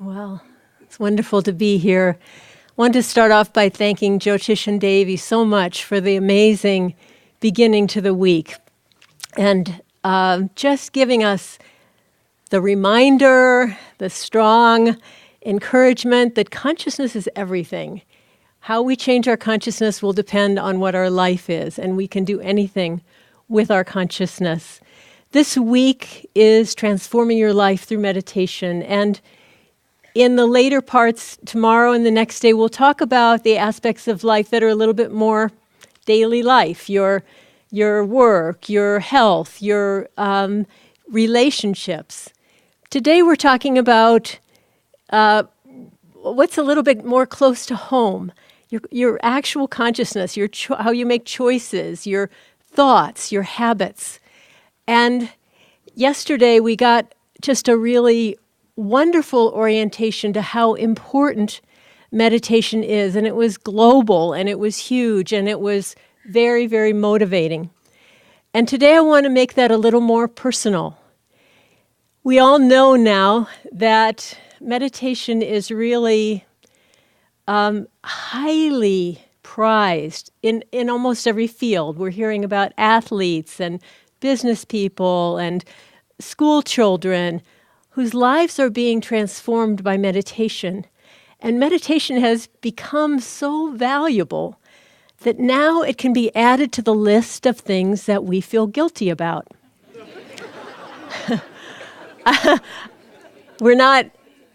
Well, it's wonderful to be here. I want to start off by thanking Jyotish and Devi so much for the amazing beginning to the week and just giving us the reminder, the strong encouragement that consciousness is everything. How we change our consciousness will depend on what our life is, and we can do anything with our consciousness. This week is transforming your life through meditation, and in the later parts, tomorrow and the next day, we'll talk about the aspects of life that are a little bit more daily life, your work, your health, your relationships. Today we're talking about what's a little bit more close to home, your actual consciousness, how you make choices, your thoughts, your habits. And yesterday we got just a really wonderful orientation to how important meditation is. And it was global, and it was huge, and it was very, very motivating. And today I want to make that a little more personal. We all know now that meditation is really highly prized in almost every field. We're hearing about athletes and business people and school children whose lives are being transformed by meditation. And meditation has become so valuable that now it can be added to the list of things that we feel guilty about. We're not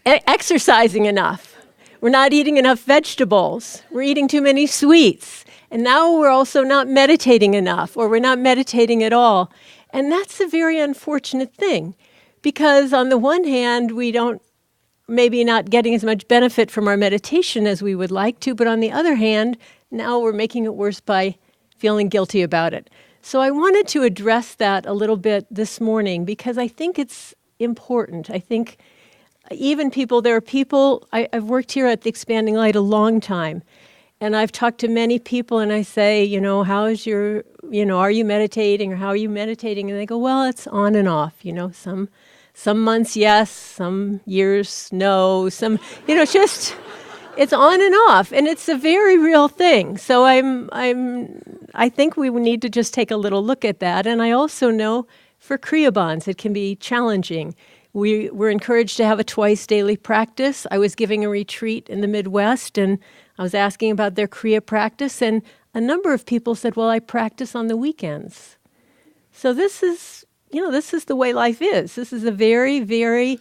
exercising enough. We're not eating enough vegetables. We're eating too many sweets. And now we're also not meditating enough, or we're not meditating at all. And that's a very unfortunate thing. Because on the one hand, we don't, maybe not getting as much benefit from our meditation as we would like to, but on the other hand, now we're making it worse by feeling guilty about it. So I wanted to address that a little bit this morning because I think it's important. I think there are people, I've worked here at the Expanding Light a long time, and I've talked to many people and I say, how is are you meditating, or how are you meditating? And they go, well, it's on and off, some months, yes, some years, no, it's on and off, and it's a very real thing. So I think we need to just take a little look at that. And I also know for Kriya bonds, it can be challenging. We're encouraged to have a twice daily practice. I was giving a retreat in the Midwest, and I was asking about their Kriya practice, and a number of people said, well, I practice on the weekends. So this is the way life is. This is a very, very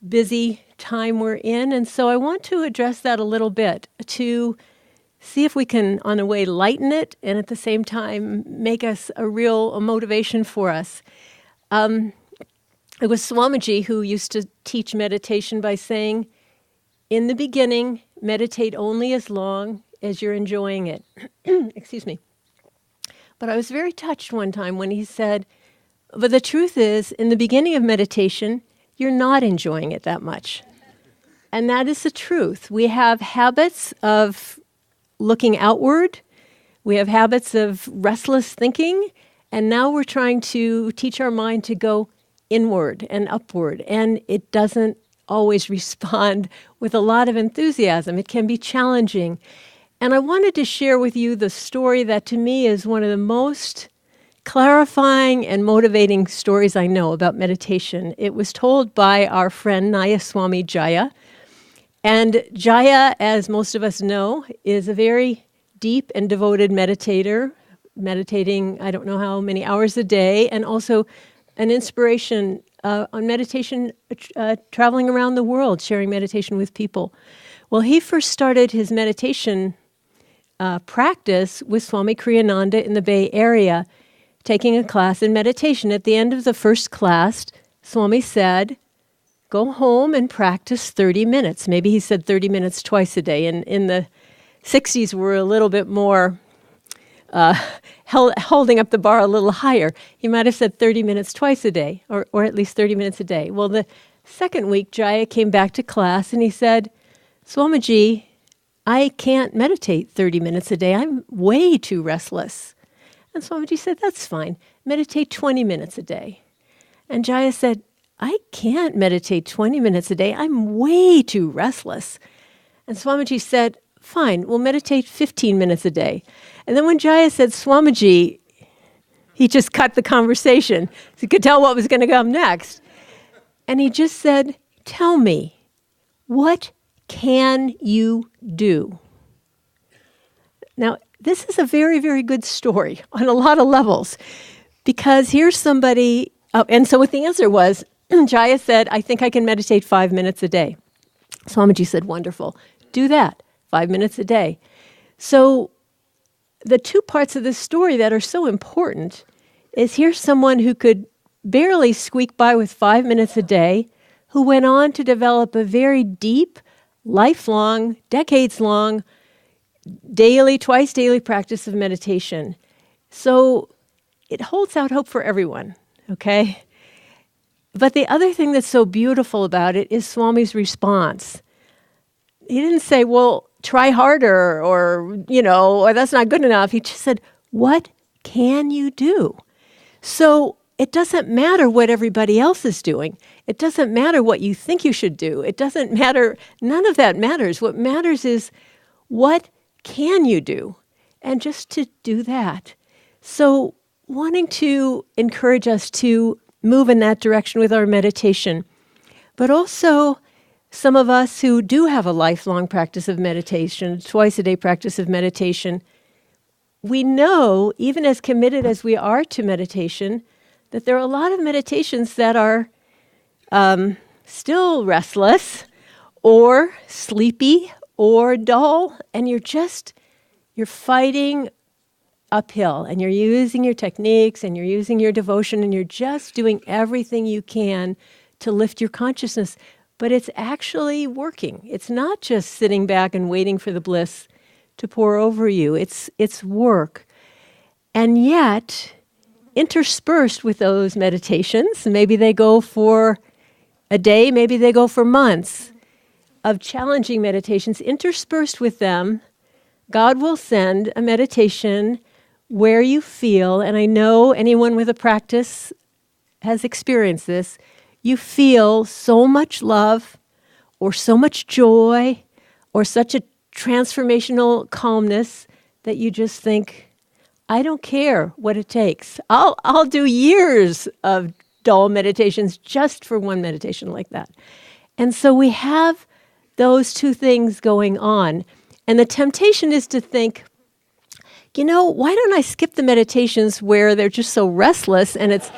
busy time we're in. And so I want to address that a little bit to see if we can, on a way, lighten it and at the same time make us a motivation for us. It was Swamiji who used to teach meditation by saying, in the beginning, meditate only as long as you're enjoying it. Excuse me. But I was very touched one time when he said, but the truth is, in the beginning of meditation, you're not enjoying it that much. And that is the truth. We have habits of looking outward. We have habits of restless thinking. And now we're trying to teach our mind to go inward and upward. And it doesn't always respond with a lot of enthusiasm. It can be challenging. And I wanted to share with you the story that to me is one of the most clarifying and motivating stories I know about meditation. It was told by our friend Nayaswami Jaya. And Jaya, as most of us know, is a very deep and devoted meditator, meditating I don't know how many hours a day, and also an inspiration on meditation, traveling around the world, sharing meditation with people. Well, he first started his meditation practice with Swami Kriyananda in the Bay Area, taking a class in meditation. At the end of the first class, Swami said, go home and practice 30 minutes. Maybe he said 30 minutes twice a day. And in the 60s, we're a little bit more holding up the bar a little higher. He might have said 30 minutes twice a day, or at least 30 minutes a day. Well, the second week, Jaya came back to class and he said, Swamiji, I can't meditate 30 minutes a day. I'm way too restless. And Swamiji said, that's fine. Meditate 20 minutes a day. And Jaya said, I can't meditate 20 minutes a day. I'm way too restless. And Swamiji said, fine, we'll meditate 15 minutes a day. And then when Jaya said Swamiji, he just cut the conversation. So you could tell what was going to come next. And he just said, tell me, what can you do? Now, this is a very, very good story on a lot of levels, because here's somebody, and so what the answer was, Jaya said, I think I can meditate 5 minutes a day. Swamiji said, wonderful, do that, 5 minutes a day. So the two parts of this story that are so important is here's someone who could barely squeak by with 5 minutes a day, who went on to develop a very deep, lifelong, decades-long, daily, twice daily practice of meditation. So it holds out hope for everyone, okay? But the other thing that's so beautiful about it is Swami's response. He didn't say, well, try harder, or, or that's not good enough. He just said, what can you do? So it doesn't matter what everybody else is doing. It doesn't matter what you think you should do. It doesn't matter. None of that matters. What matters is, what can you do? And just to do that. So wanting to encourage us to move in that direction with our meditation. But also, some of us who do have a lifelong practice of meditation, twice a day practice of meditation, we know, even as committed as we are to meditation, that there are a lot of meditations that are still restless or sleepy or dull, and you're fighting uphill, and you're using your techniques, and you're using your devotion, and you're just doing everything you can to lift your consciousness. But it's actually working. It's not just sitting back and waiting for the bliss to pour over you. It's work. And yet, interspersed with those meditations, maybe they go for a day, maybe they go for months, of challenging meditations, interspersed with them, God will send a meditation where you feel, and I know anyone with a practice has experienced this, you feel so much love or so much joy or such a transformational calmness that you just think, I don't care what it takes. I'll do years of dull meditations just for one meditation like that. And so we have those two things going on. And the temptation is to think, why don't I skip the meditations where they're just so restless and it's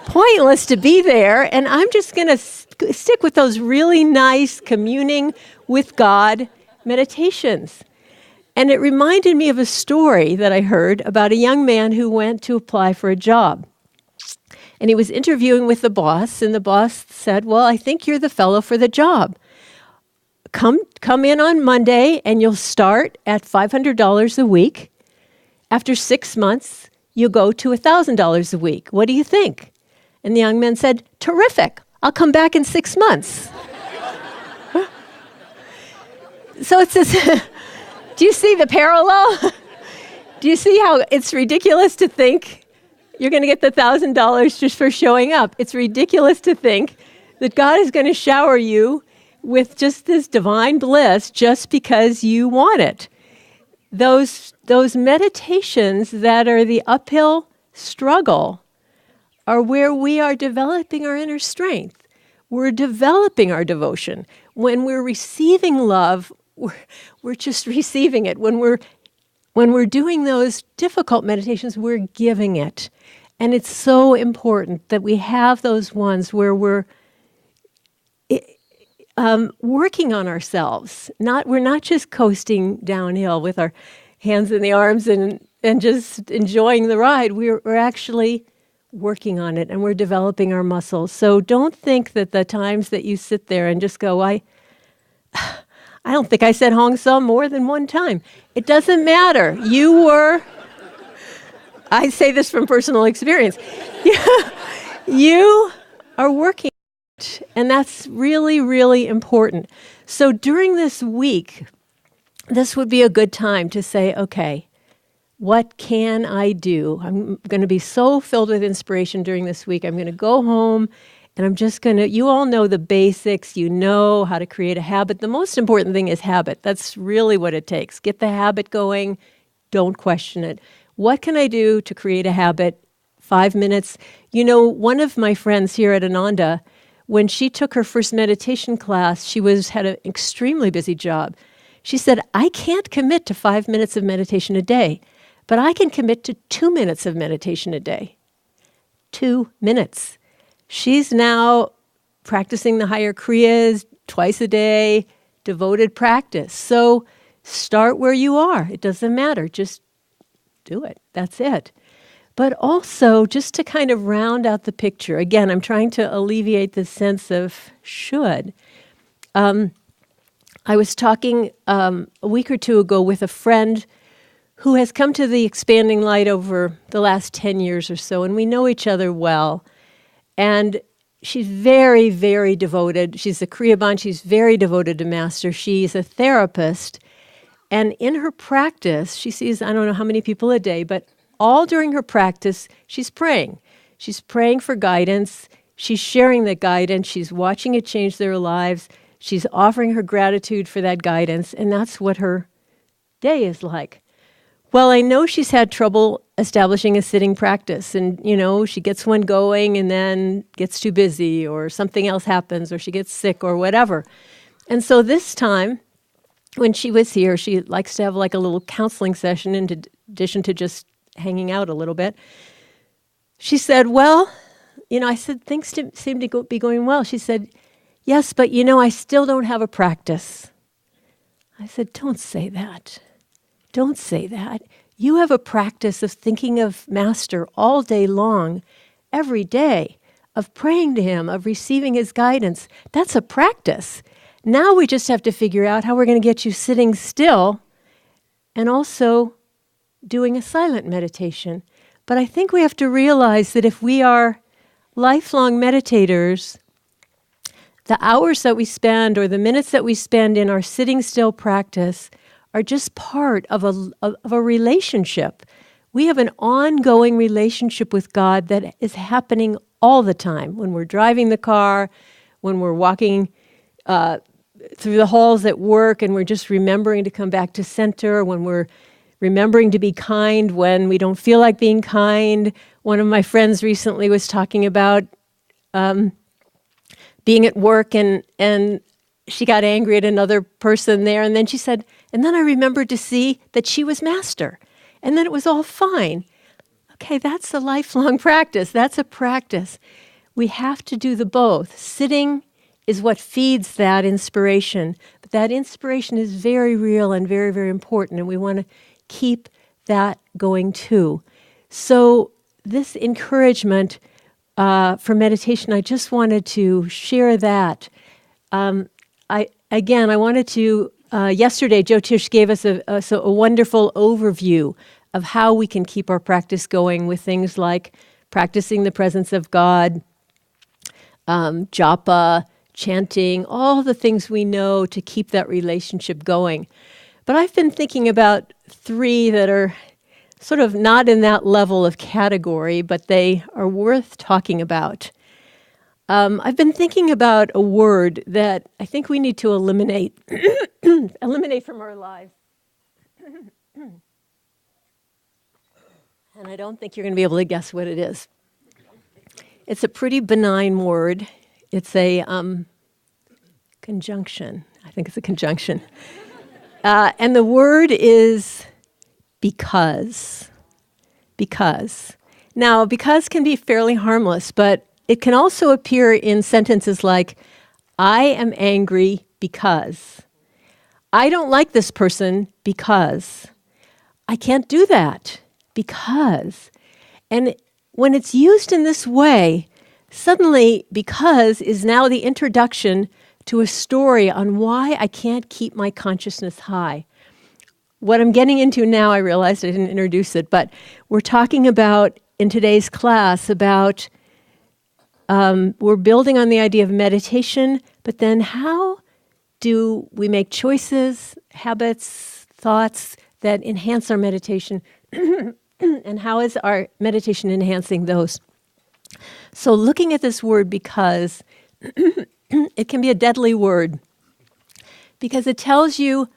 pointless to be there, and I'm just going to stick with those really nice communing with God meditations. And it reminded me of a story that I heard about a young man who went to apply for a job. And he was interviewing with the boss, and the boss said, well, I think you're the fellow for the job. Come in on Monday, and you'll start at $500 a week. After 6 months, you'll go to $1,000 a week. What do you think? And the young man said, terrific. I'll come back in 6 months. So it says, do you see the parallel? Do you see how it's ridiculous to think you're going to get the $1,000 just for showing up? It's ridiculous to think that God is going to shower you with just this divine bliss just because you want it. Those meditations that are the uphill struggle are where we are developing our inner strength. We're developing our devotion. When we're receiving love, we're just receiving it. When we're doing those difficult meditations, we're giving it. And it's so important that we have those ones where we're working on ourselves. We're not just coasting downhill with our hands in the arms and just enjoying the ride. We're actually working on it, and we're developing our muscles. So don't think that the times that you sit there and just go, I don't think I said Hong Sum more than one time. It doesn't matter. I say this from personal experience. You are working on it, and that's really, really important. So during this week, this would be a good time to say, okay, what can I do? I'm going to be so filled with inspiration during this week. I'm going to go home And I'm just going to, you all know the basics. You know how to create a habit. The most important thing is habit. That's really what it takes. Get the habit going. Don't question it. What can I do to create a habit? 5 minutes. You know, one of my friends here at Ananda, when she took her first meditation class, she had an extremely busy job. She said, I can't commit to 5 minutes of meditation a day, but I can commit to 2 minutes of meditation a day. 2 minutes. She's now practicing the higher kriyas twice a day, devoted practice. So start where you are. It doesn't matter. Just do it. That's it. But also, just to kind of round out the picture, again, I'm trying to alleviate the sense of should. I was talking a week or two ago with a friend who has come to the expanding light over the last 10 years or so, and we know each other well. And she's very, very devoted. She's a Kriyaban. She's very devoted to Master. She's a therapist. And in her practice, she sees, I don't know how many people a day, but all during her practice, she's praying. She's praying for guidance. She's sharing that guidance. She's watching it change their lives. She's offering her gratitude for that guidance. And that's what her day is like. Well, I know she's had trouble establishing a sitting practice, and, you know, she gets one going and then gets too busy, or something else happens, or she gets sick, or whatever. And so this time, when she was here, she likes to have like a little counseling session in addition to just hanging out a little bit. She said, well, you know, I said, things seem to be going well. She said, yes, but, you know, I still don't have a practice. I said, don't say that. Don't say that. You have a practice of thinking of Master all day long, every day, of praying to him, of receiving his guidance. That's a practice. Now we just have to figure out how we're going to get you sitting still and also doing a silent meditation. But I think we have to realize that if we are lifelong meditators, the hours that we spend or the minutes that we spend in our sitting still practice are just part of a relationship. We have an ongoing relationship with God that is happening all the time. When we're driving the car, when we're walking through the halls at work and we're just remembering to come back to center, when we're remembering to be kind when we don't feel like being kind. One of my friends recently was talking about being at work and she got angry at another person there, and then she said, and then I remembered to see that she was Master, and then it was all fine. Okay, that's a lifelong practice. That's a practice. We have to do the both. Sitting is what feeds that inspiration, but that inspiration is very real and very, very important, and we want to keep that going too. So this encouragement for meditation, I just wanted to share that. I wanted to, yesterday Jyotish gave us a wonderful overview of how we can keep our practice going with things like practicing the presence of God, japa, chanting, all the things we know to keep that relationship going. But I've been thinking about 3 that are sort of not in that level of category, but they are worth talking about. I've been thinking about a word that I think we need to eliminate from our lives. And I don't think you're going to be able to guess what it is. It's a pretty benign word. It's a conjunction. I think it's a conjunction. And the word is because. Because. Now, because can be fairly harmless, but it can also appear in sentences like, I am angry because. I don't like this person because. I can't do that because. And when it's used in this way, suddenly because is now the introduction to a story on why I can't keep my consciousness high. What I'm getting into now, I realized I didn't introduce it, but we're talking about, in today's class, about we're building on the idea of meditation, but then how do we make choices, habits, thoughts that enhance our meditation, and how is our meditation enhancing those? So looking at this word because, it can be a deadly word because it tells you,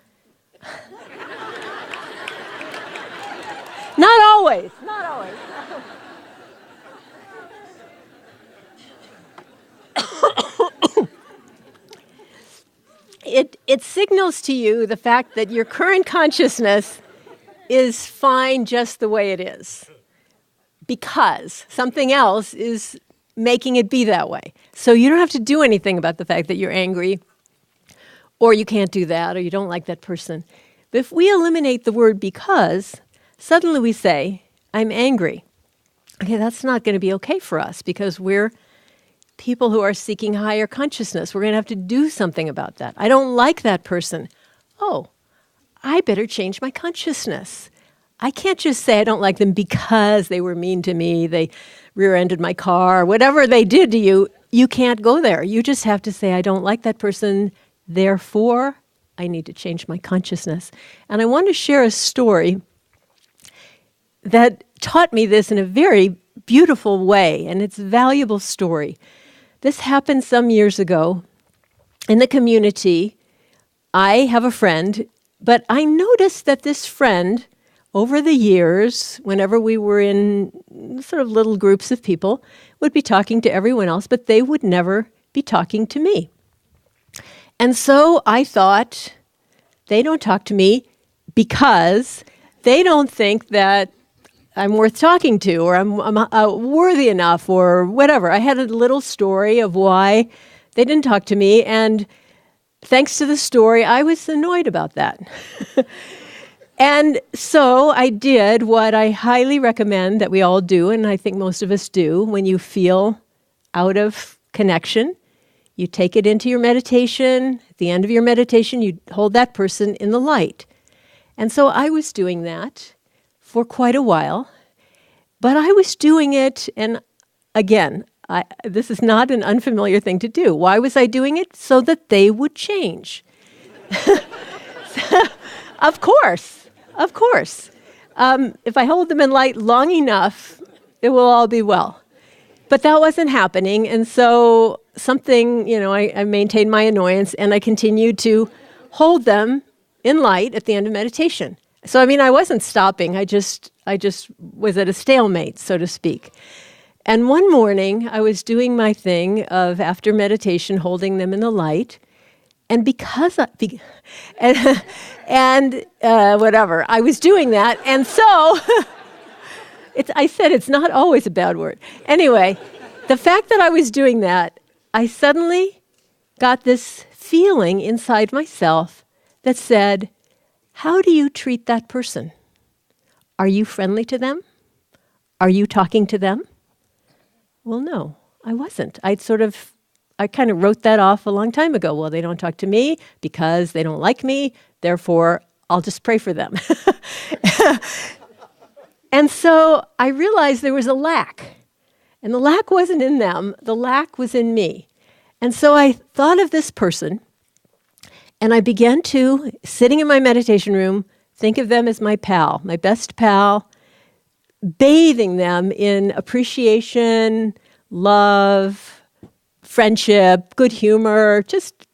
not always. It signals to you the fact that your current consciousness is fine just the way it is because something else is making it be that way. So you don't have to do anything about the fact that you're angry or you can't do that or you don't like that person. But if we eliminate the word because, suddenly we say, I'm angry. Okay, that's not going to be okay for us because we're people who are seeking higher consciousness. We're going to have to do something about that. I don't like that person. Oh, I better change my consciousness. I can't just say I don't like them because they were mean to me, they rear-ended my car, whatever they did to you. You can't go there. You just have to say, I don't like that person, therefore I need to change my consciousness. And I want to share a story that taught me this in a very beautiful way, and it's a valuable story. This happened some years ago in the community. I have a friend, but I noticed that this friend, over the years, whenever we were in sort of little groups of people, would be talking to everyone else, but they would never be talking to me. And so I thought, they don't talk to me because they don't think that I'm worth talking to, or I'm worthy enough, or whatever. I had a little story of why they didn't talk to me, and thanks to the story, I was annoyed about that. And so I did what I highly recommend that we all do, and I think most of us do, when you feel out of connection. You take it into your meditation. At the end of your meditation, you hold that person in the light. And so I was doing that for quite a while, but I was doing it, and again, this is not an unfamiliar thing to do. Why was I doing it? So that they would change. Of course. If I hold them in light long enough, it will all be well. But that wasn't happening, and so I maintained my annoyance, and I continued to hold them in light at the end of meditation. So, I wasn't stopping. I just was at a stalemate, so to speak. And one morning, I was doing my thing of, after meditation, holding them in the light, and whatever, I was doing that, and so I said it's not always a bad word. Anyway, the fact that I was doing that, I suddenly got this feeling inside myself that said, how do you treat that person? Are you friendly to them? Are you talking to them? Well, no, I wasn't. I kind of wrote that off a long time ago. Well, they don't talk to me because they don't like me, therefore I'll just pray for them. And so I realized there was a lack. And the lack wasn't in them, the lack was in me. And so I thought of this person, and I began to, sitting in my meditation room, think of them as my pal, my best pal, bathing them in appreciation, love, friendship, good humor, just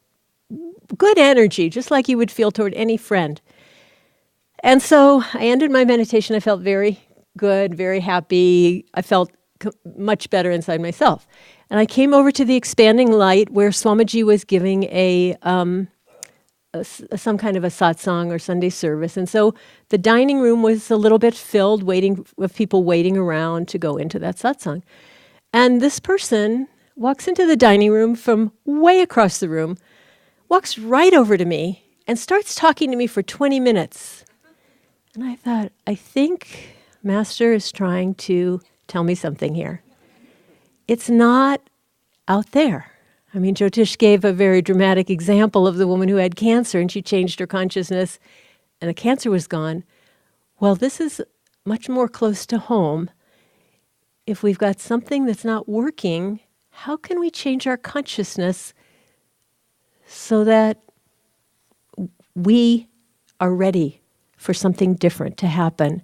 good energy, just like you would feel toward any friend. And so I ended my meditation. I felt very good, very happy. I felt much better inside myself. And I came over to the expanding light where Swamiji was giving some kind of a satsang or Sunday service. And so the dining room was a little bit filled with people waiting around to go into that satsang. And this person walks into the dining room from way across the room, walks right over to me, and starts talking to me for 20 minutes. And I thought, I think Master is trying to tell me something here. It's not out there. Jyotish gave a very dramatic example of the woman who had cancer, and she changed her consciousness, and the cancer was gone. Well, this is much more close to home. If we've got something that's not working, how can we change our consciousness so that we are ready for something different to happen?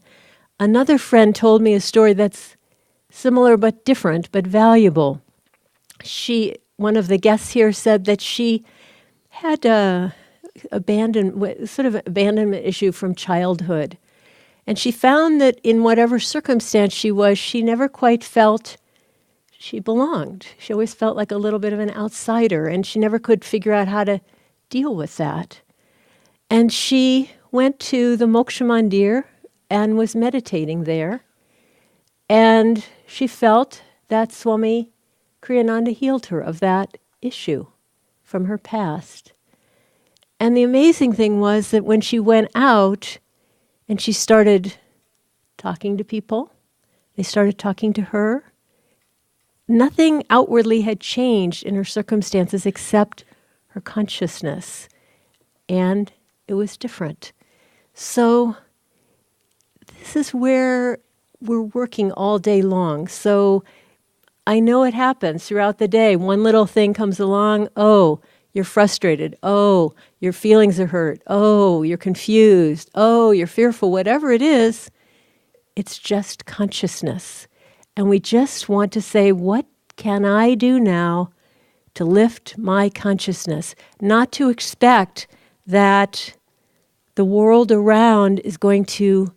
Another friend told me a story that's similar but different, but valuable. One of the guests here said that she had a abandonment issue from childhood. And she found that in whatever circumstance she was, she never quite felt she belonged. She always felt like a little bit of an outsider, and she never could figure out how to deal with that. And she went to the Moksha Mandir and was meditating there. And she felt that Swami Kriyananda healed her of that issue from her past. And the amazing thing was that when she went out and she started talking to people, they started talking to her, nothing outwardly had changed in her circumstances except her consciousness. And it was different. So this is where we're working all day long. So I know it happens throughout the day. One little thing comes along, oh, you're frustrated. Oh, your feelings are hurt. Oh, you're confused. Oh, you're fearful. Whatever it is, it's just consciousness. And we just want to say, what can I do now to lift my consciousness? Not to expect that the world around is going to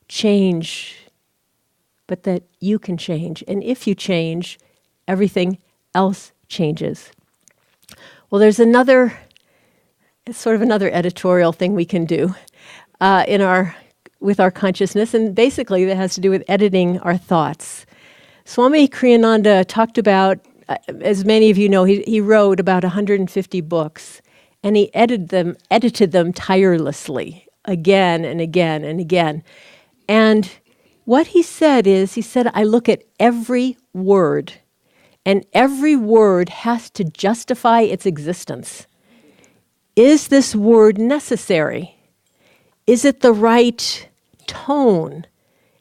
change, but that you can change. And if you change, everything else changes. Well, there's another editorial thing we can do with our consciousness, and basically that has to do with editing our thoughts. Swami Kriyananda talked about, as many of you know, he wrote about 150 books, and he edited them tirelessly, again and again and again. And what he said, I look at every word, and every word has to justify its existence. Is this word necessary? Is it the right tone?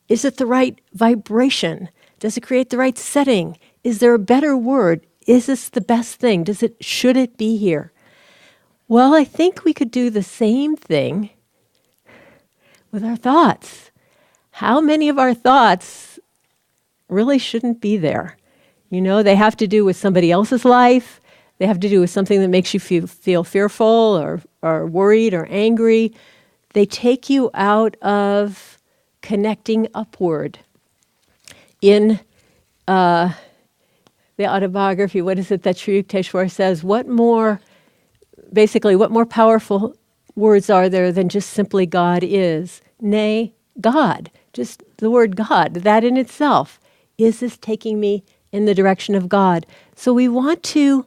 Is it the right vibration? Does it create the right setting? Is there a better word? Is this the best thing? Should it be here? Well, I think we could do the same thing with our thoughts. How many of our thoughts really shouldn't be there? You know, they have to do with somebody else's life. They have to do with something that makes you feel fearful or worried or angry. They take you out of connecting upward. In the autobiography, what is it that Sri Yukteswar says? What more powerful words are there than just simply God is? Nay, God. Just the word God, that in itself. Is this taking me in the direction of God? So we want to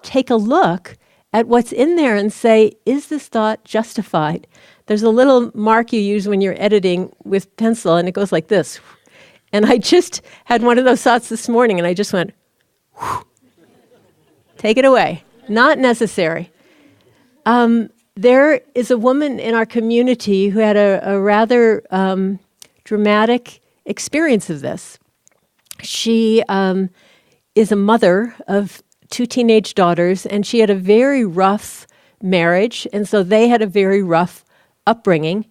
take a look at what's in there and say, is this thought justified? There's a little mark you use when you're editing with pencil, and it goes like this. And I just had one of those thoughts this morning, and I just went, whew, take it away. Not necessary. There is a woman in our community who had a rather dramatic experience of this. She is a mother of 2 teenage daughters, and she had a very rough marriage, and so they had a very rough upbringing.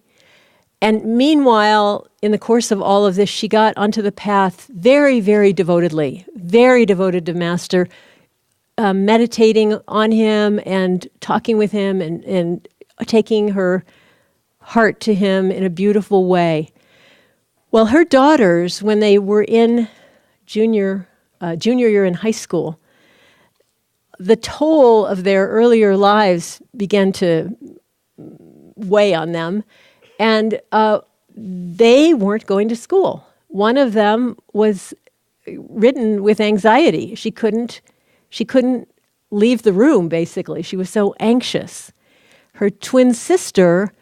And meanwhile, in the course of all of this, she got onto the path very, very devotedly, very devoted to Master, meditating on him and talking with him and taking her heart to him in a beautiful way. Well, her daughters, when they were in junior year in high school, the toll of their earlier lives began to weigh on them, and they weren't going to school. One of them was ridden with anxiety. She couldn't leave the room, basically. She was so anxious. Her twin sister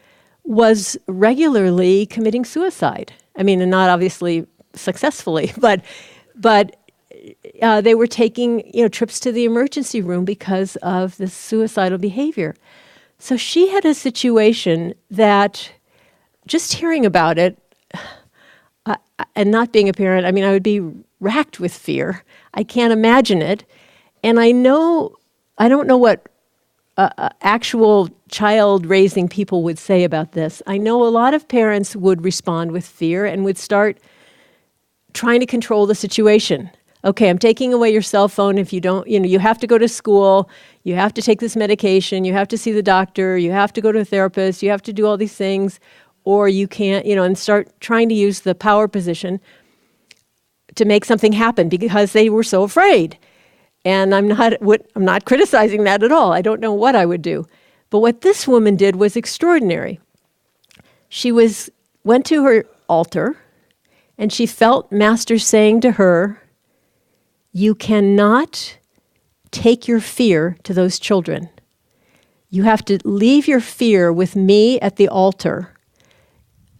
was regularly committing suicide. I mean, and not obviously successfully, but they were taking trips to the emergency room because of this suicidal behavior. So she had a situation that, just hearing about it, and not being a parent, I mean, I would be racked with fear. I can't imagine it. And I don't know what actual child-raising people would say about this. I know a lot of parents would respond with fear and would start trying to control the situation. Okay, I'm taking away your cell phone if you don't, you have to go to school, you have to take this medication, you have to see the doctor, you have to go to a therapist, you have to do all these things, or you can't, and start trying to use the power position to make something happen because they were so afraid. And I'm not criticizing that at all. I don't know what I would do. But what this woman did was extraordinary. She went to her altar, and she felt Master saying to her, you cannot take your fear to those children. You have to leave your fear with me at the altar.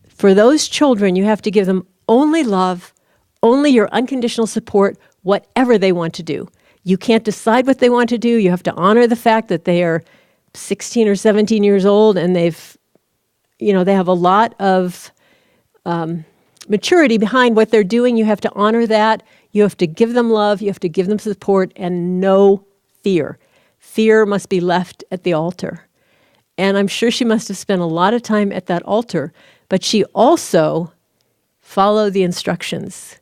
For those children, you have to give them only love, only your unconditional support, whatever they want to do. You can't decide what they want to do. You have to honor the fact that they are 16 or 17 years old and they have a lot of maturity behind what they're doing. You have to honor that. You have to give them love. You have to give them support and no fear. Fear must be left at the altar. And I'm sure she must have spent a lot of time at that altar, but she also followed the instructions.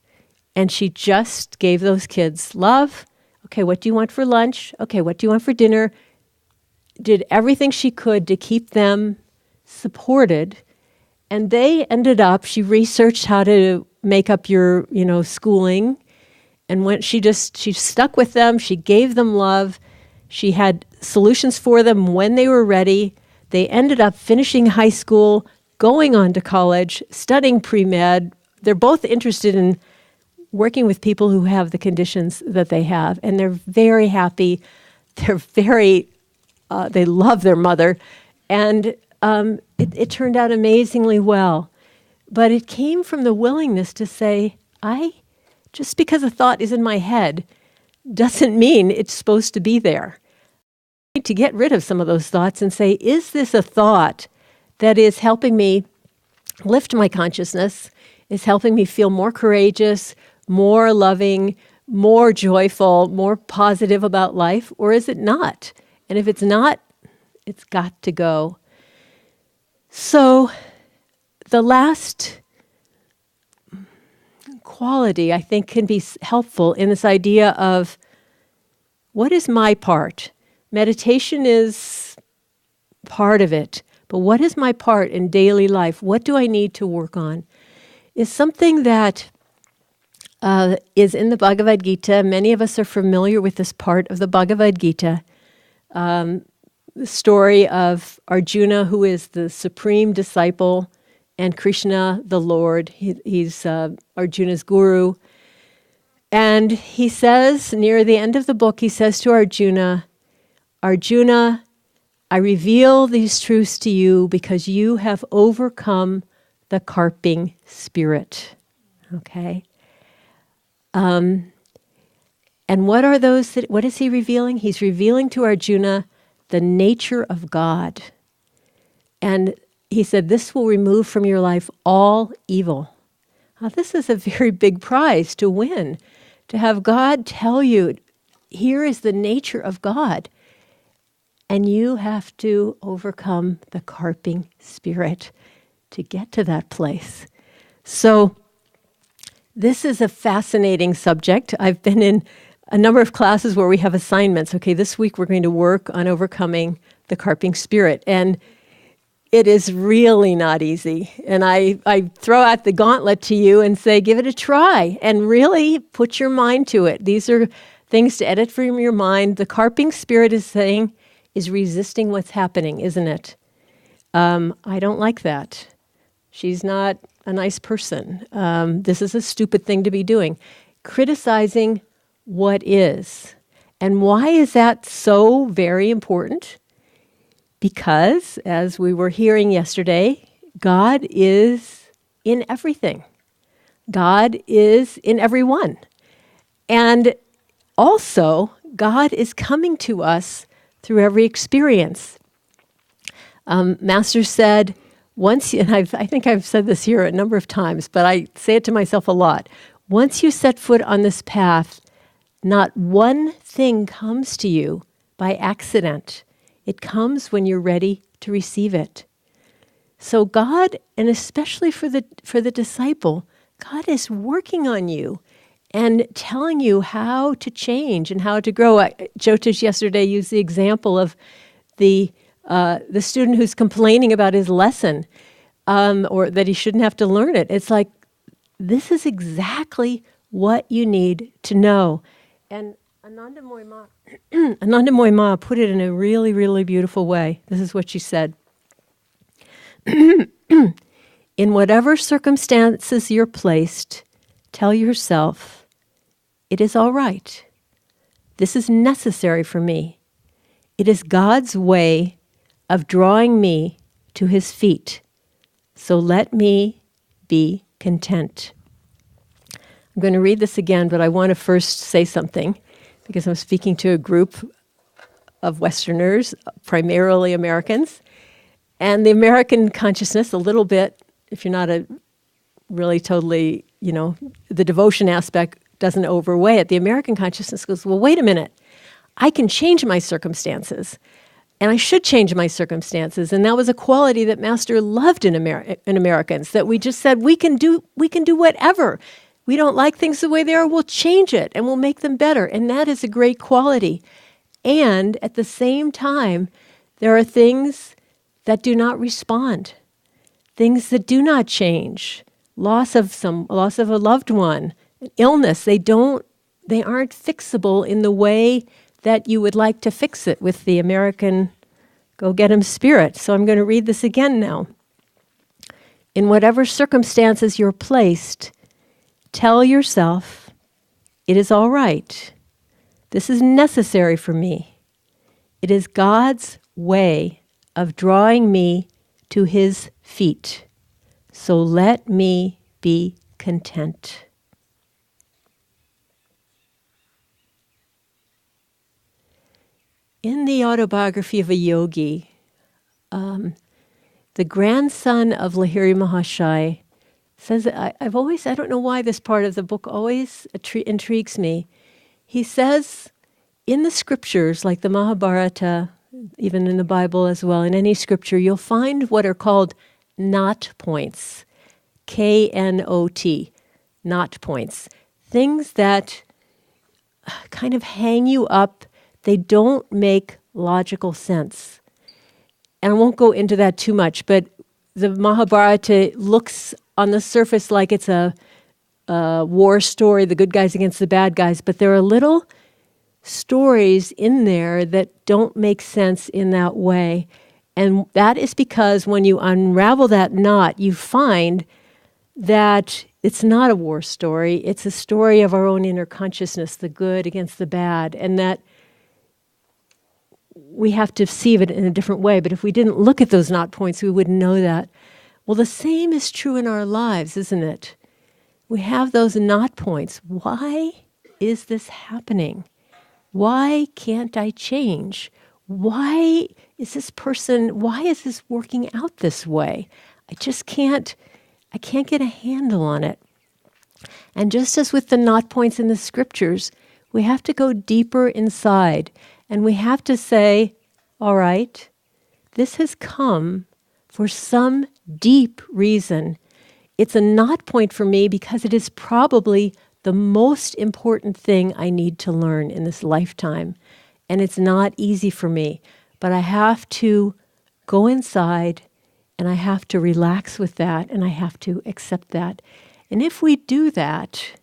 And she just gave those kids love. Okay, what do you want for lunch? Okay, what do you want for dinner? Did everything she could to keep them supported. And they ended up, she researched how to make up your, schooling. And she stuck with them. She gave them love. She had solutions for them when they were ready. They ended up finishing high school, going on to college, studying pre-med. They're both interested in working with people who have the conditions that they have. And they're very happy. They love their mother. And it turned out amazingly well. But it came from the willingness to say, just because a thought is in my head doesn't mean it's supposed to be there. I need to get rid of some of those thoughts and say, is this a thought that is helping me lift my consciousness, is helping me feel more courageous, more loving, more joyful, more positive about life, or is it not? And if it's not, it's got to go. So the last quality, I think, can be helpful in this idea of what is my part? Meditation is part of it, but what is my part in daily life? What do I need to work on? Is something that is in the Bhagavad Gita. Many of us are familiar with this part of the Bhagavad Gita. The story of Arjuna, who is the supreme disciple, and Krishna, the Lord. He's Arjuna's guru. And he says, near the end of the book, he says to Arjuna, Arjuna, I reveal these truths to you because you have overcome the carping spirit. Okay? And what are those? What is he revealing? He's revealing to Arjuna the nature of God. And he said, this will remove from your life all evil. Now, this is a very big prize to win, to have God tell you, here is the nature of God. And you have to overcome the carping spirit to get to that place. So this is a fascinating subject. I've been in a number of classes where we have assignments. Okay, this week we're going to work on overcoming the carping spirit. And it is really not easy. And I throw out the gauntlet to you and say, give it a try and really put your mind to it. These are things to edit from your mind. The carping spirit is resisting what's happening, isn't it? I don't like that. She's not a nice person. This is a stupid thing to be doing. Criticizing what is. And why is that so very important? Because, as we were hearing yesterday, God is in everything. God is in everyone. And also, God is coming to us through every experience. Master said, and I think I've said this here a number of times, but I say it to myself a lot. Once you set foot on this path, not one thing comes to you by accident. It comes when you're ready to receive it. So God, and especially for the disciple, God is working on you and telling you how to change and how to grow. Jyotish yesterday used the example of the student who's complaining about his lesson, or that he shouldn't have to learn it. It's like, this is exactly what you need to know. And Ananda Moy Ma put it in a really, really beautiful way. This is what she said. In whatever circumstances you're placed, tell yourself, it is all right. This is necessary for me. It is God's way of drawing me to his feet. So let me be content. I'm going to read this again, but I want to first say something because I'm speaking to a group of Westerners, primarily Americans. And the American consciousness, a little bit, if you're not a really totally, the devotion aspect doesn't overweigh it. The American consciousness goes, well, wait a minute. I can change my circumstances, and I should change my circumstances. And that was a quality that Master loved in Americans, that we just said, we can do whatever. We don't like things the way they are, we'll change it, and we'll make them better. And that is a great quality. And at the same time, there are things that do not respond. Things that do not change, loss of a loved one, illness, they aren't fixable in the way that you would like to fix it with the American go-get-'em spirit. So I'm going to read this again now. In whatever circumstances you're placed, tell yourself, it is all right. This is necessary for me. It is God's way of drawing me to his feet. So let me be content. In the autobiography of a yogi, the grandson of Lahiri Mahashai says, I don't know why this part of the book always intrigues me. He says, in the scriptures, like the Mahabharata, even in the Bible as well, in any scripture, you'll find what are called knot points, K-N-O-T, knot points, things that kind of hang you up. They don't make logical sense. And I won't go into that too much, but the Mahabharata looks on the surface like it's a war story, the good guys against the bad guys, but there are little stories in there that don't make sense in that way. And that is because when you unravel that knot, you find that it's not a war story, it's a story of our own inner consciousness, the good against the bad, and that we have to see it in a different way. But if we didn't look at those knot points, we wouldn't know that. Well, the same is true in our lives, isn't it? We have those knot points. Why is this happening? Why can't I change? Why is this working out this way? I can't get a handle on it. And just as with the knot points in the scriptures, we have to go deeper inside. And we have to say, all right, this has come for some deep reason. It's a knot point for me because it is probably the most important thing I need to learn in this lifetime. And it's not easy for me, but I have to go inside and I have to relax with that and I have to accept that. And if we do that,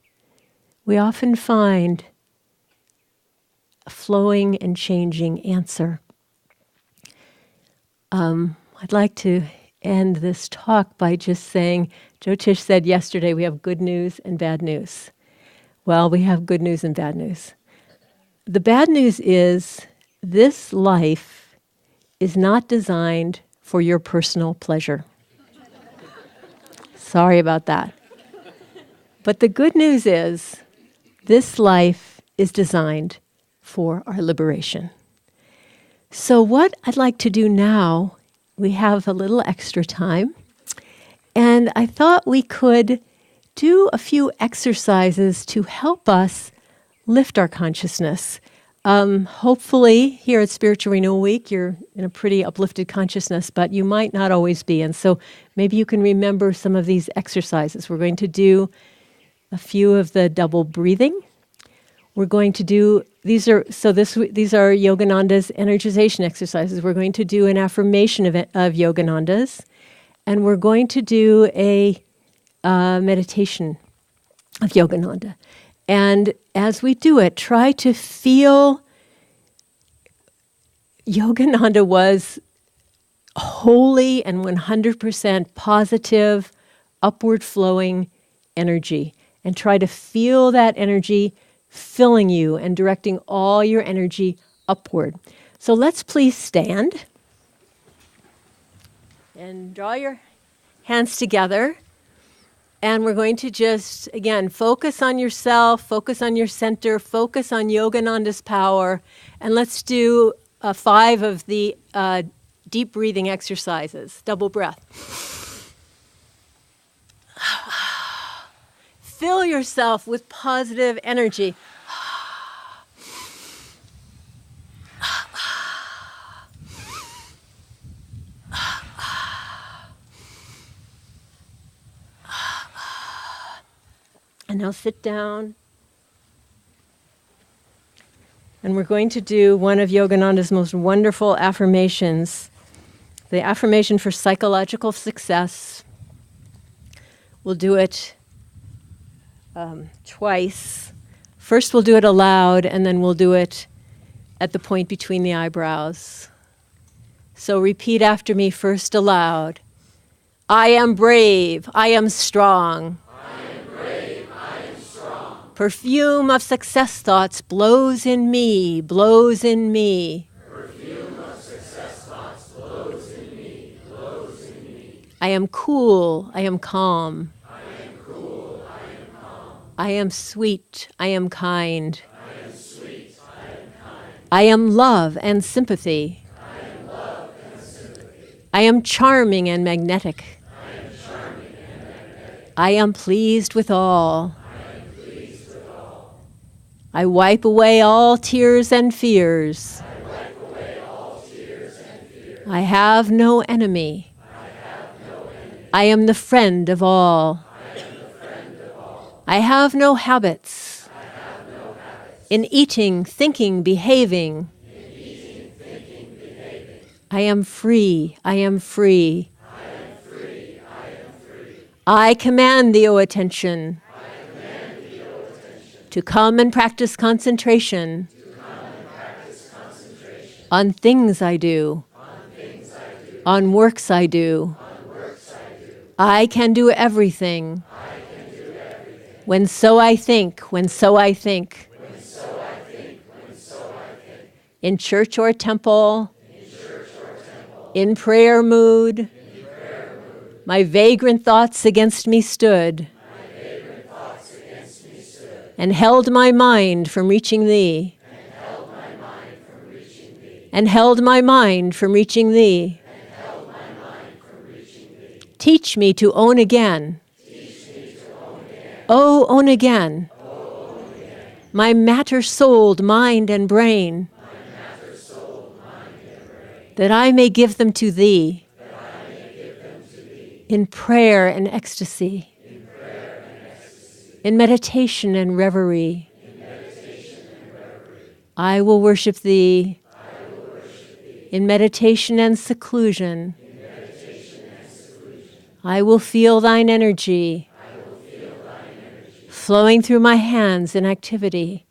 we often find a flowing and changing answer. I'd like to end this talk by just saying, Jyotish said yesterday we have good news and bad news. Well, we have good news and bad news. The bad news is this life is not designed for your personal pleasure. Sorry about that. But the good news is this life is designed for our liberation. So what I'd like to do now, we have a little extra time, and I thought we could do a few exercises to help us lift our consciousness. Hopefully, here at Spiritual Renewal Week, you're in a pretty uplifted consciousness, but you might not always be. And so maybe you can remember some of these exercises. We're going to do a few of the double breathing. We're going to do, these are Yogananda's energization exercises. We're going to do an affirmation of Yogananda's, and we're going to do a meditation of Yogananda. And as we do it, try to feel Yogananda was wholly and 100% positive, upward flowing energy. And try to feel that energy filling you and directing all your energy upward. So let's please stand and draw your hands together. And we're going to just, again, focus on yourself, focus on your center, focus on Yogananda's power. And let's do 5 of the deep breathing exercises. Double breath. Fill yourself with positive energy. And now sit down. And we're going to do one of Yogananda's most wonderful affirmations, the affirmation for psychological success. We'll do it twice. First we'll do it aloud, and then we'll do it at the point between the eyebrows. So repeat after me, first aloud. I am brave, I am strong. Perfume of success thoughts blows in me, blows in me. Perfume of success thoughts blows in me, blows in me. I am cool, I am calm. I am cool, I am calm. I am sweet, I am kind. I am sweet, I am kind. I am love and sympathy. I am love and sympathy. I am charming and magnetic. I am charming and magnetic. I am pleased with all. I wipe away all tears and fears. I wipe away all tears and fears. I have no enemy. I have no enemy. I am the friend of all. I am the friend of all. I have no habits. I have no habits. In eating, thinking, behaving. In eating, thinking, behaving. I am free. I am free. I am free. I am free. I command thee, O attention. To come and practice concentration. On things I do. On works I do. I can do everything. When so I think, when so I think. In church or temple. In prayer mood. My vagrant thoughts against me stood. And held my mind from reaching thee. And held my mind from reaching thee. Teach me to own again. Oh, own again. My matter-souled mind and brain. That I may give them to thee. In prayer and ecstasy. In meditation and reverie. I will worship thee. In meditation and seclusion. I will feel thine energy. Flowing through my hands in activity.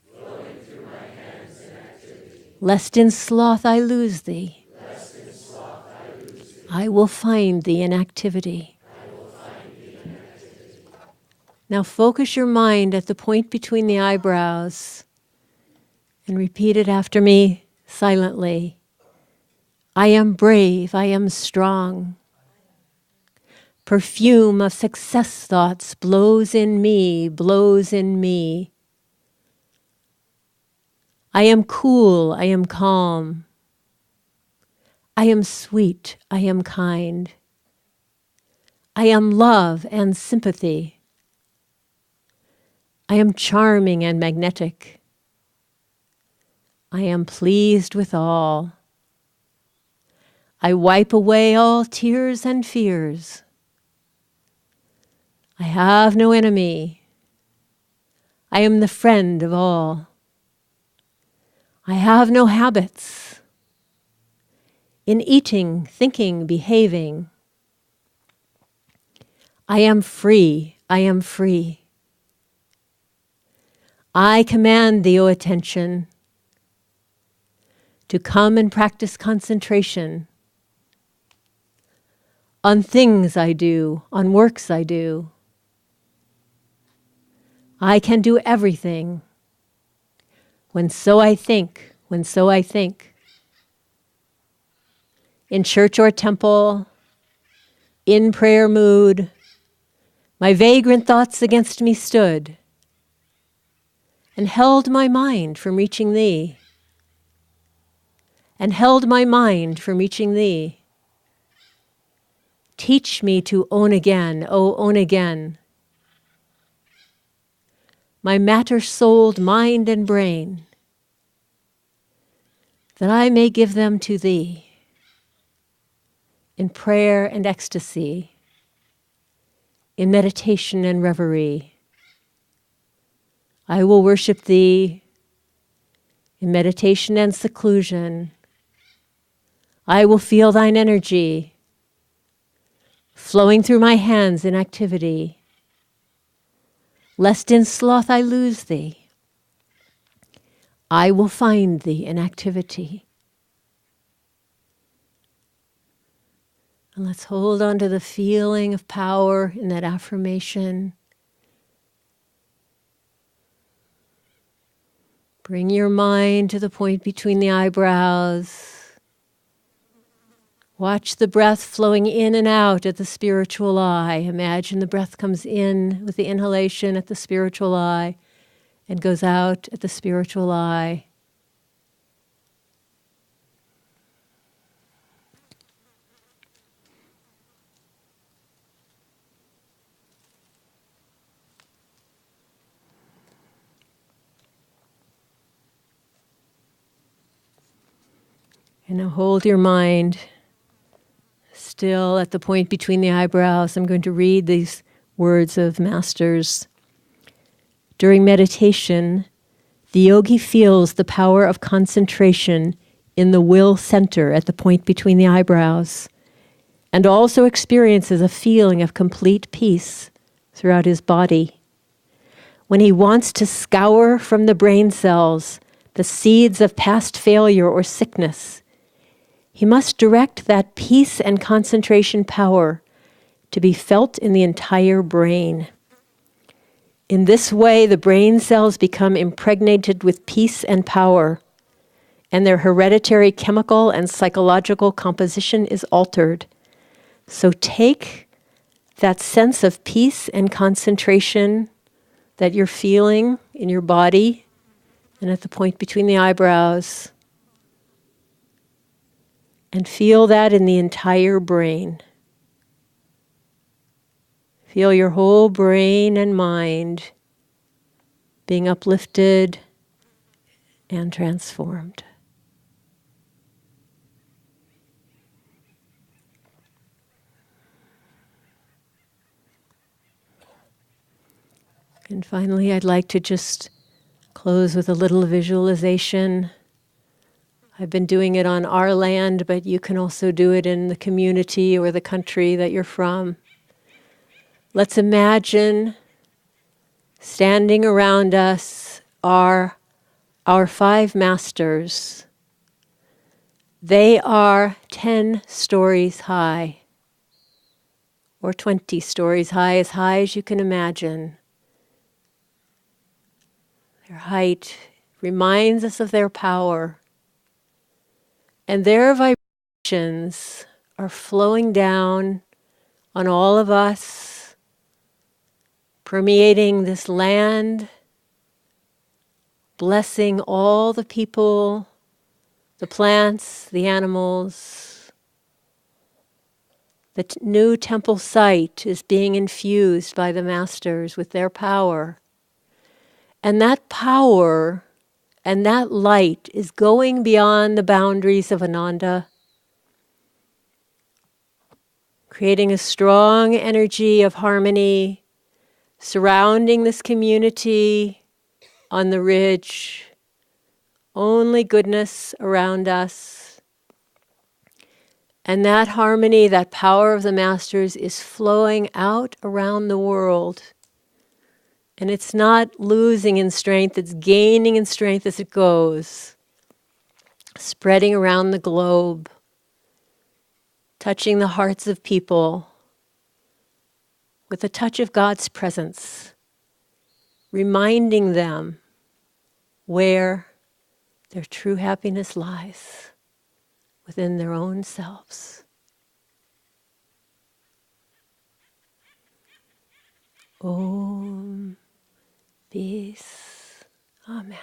Lest in sloth I lose thee. I will find thee in activity. Now focus your mind at the point between the eyebrows and repeat it after me silently. I am brave, I am strong. Perfume of success thoughts blows in me, blows in me. I am cool, I am calm. I am sweet, I am kind. I am love and sympathy. I am charming and magnetic. I am pleased with all. I wipe away all tears and fears. I have no enemy. I am the friend of all. I have no habits. In eating, thinking, behaving, I am free. I am free. I command thee, O attention, to come and practice concentration on things I do, on works I do. I can do everything when so I think, when so I think. In church or temple, in prayer mood, my vagrant thoughts against me stood and held my mind from reaching thee, and held my mind from reaching thee. Teach me to own again, oh, own again, my matter-souled mind and brain, that I may give them to thee in prayer and ecstasy, in meditation and reverie. I will worship thee in meditation and seclusion. I will feel thine energy flowing through my hands in activity, lest in sloth I lose thee. I will find thee in activity. And let's hold on to the feeling of power in that affirmation. Bring your mind to the point between the eyebrows. Watch the breath flowing in and out at the spiritual eye. Imagine the breath comes in with the inhalation at the spiritual eye and goes out at the spiritual eye. And now hold your mind still at the point between the eyebrows. I'm going to read these words of masters. During meditation, the yogi feels the power of concentration in the will center at the point between the eyebrows, and also experiences a feeling of complete peace throughout his body. When he wants to scour from the brain cells the seeds of past failure or sickness, he must direct that peace and concentration power to be felt in the entire brain. In this way, the brain cells become impregnated with peace and power, and their hereditary chemical and psychological composition is altered. So take that sense of peace and concentration that you're feeling in your body and at the point between the eyebrows, and feel that in the entire brain. Feel your whole brain and mind being uplifted and transformed. And finally, I'd like to just close with a little visualization. I've been doing it on our land, but you can also do it in the community or the country that you're from. Let's imagine standing around us are our 5 masters. They are 10 stories high, or 20 stories high as you can imagine. Their height reminds us of their power. And their vibrations are flowing down on all of us, permeating this land, blessing all the people, the plants, the animals. The new temple site is being infused by the masters with their power. And that power And that light is going beyond the boundaries of Ananda, creating a strong energy of harmony, surrounding this community on the ridge, only goodness around us. And that harmony, that power of the Masters is flowing out around the world. And it's not losing in strength, it's gaining in strength as it goes, spreading around the globe, touching the hearts of people with a touch of God's presence, reminding them where their true happiness lies, within their own selves. Om. Peace. Amen.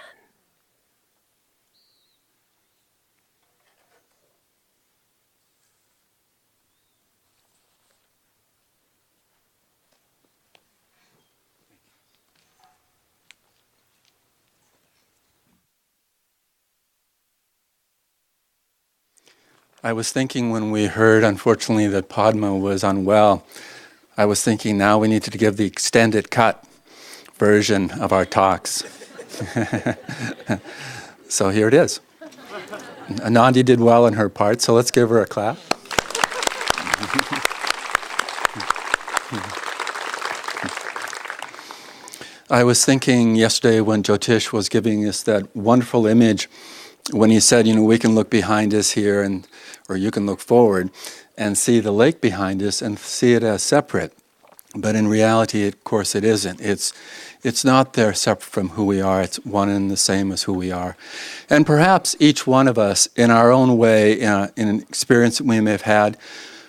I was thinking when we heard, unfortunately, that Padma was unwell, I was thinking now we need to give the extended cut version of our talks. So here it is. Ananda did well in her part, so let's give her a clap. I was thinking yesterday when Jyotish was giving us that wonderful image when he said, we can look behind us here, or you can look forward and see the lake behind us and see it as separate. But in reality, of course, it isn't. It's not there separate from who we are. It's one and the same as who we are. And perhaps each one of us, in our own way, in an experience that we may have had,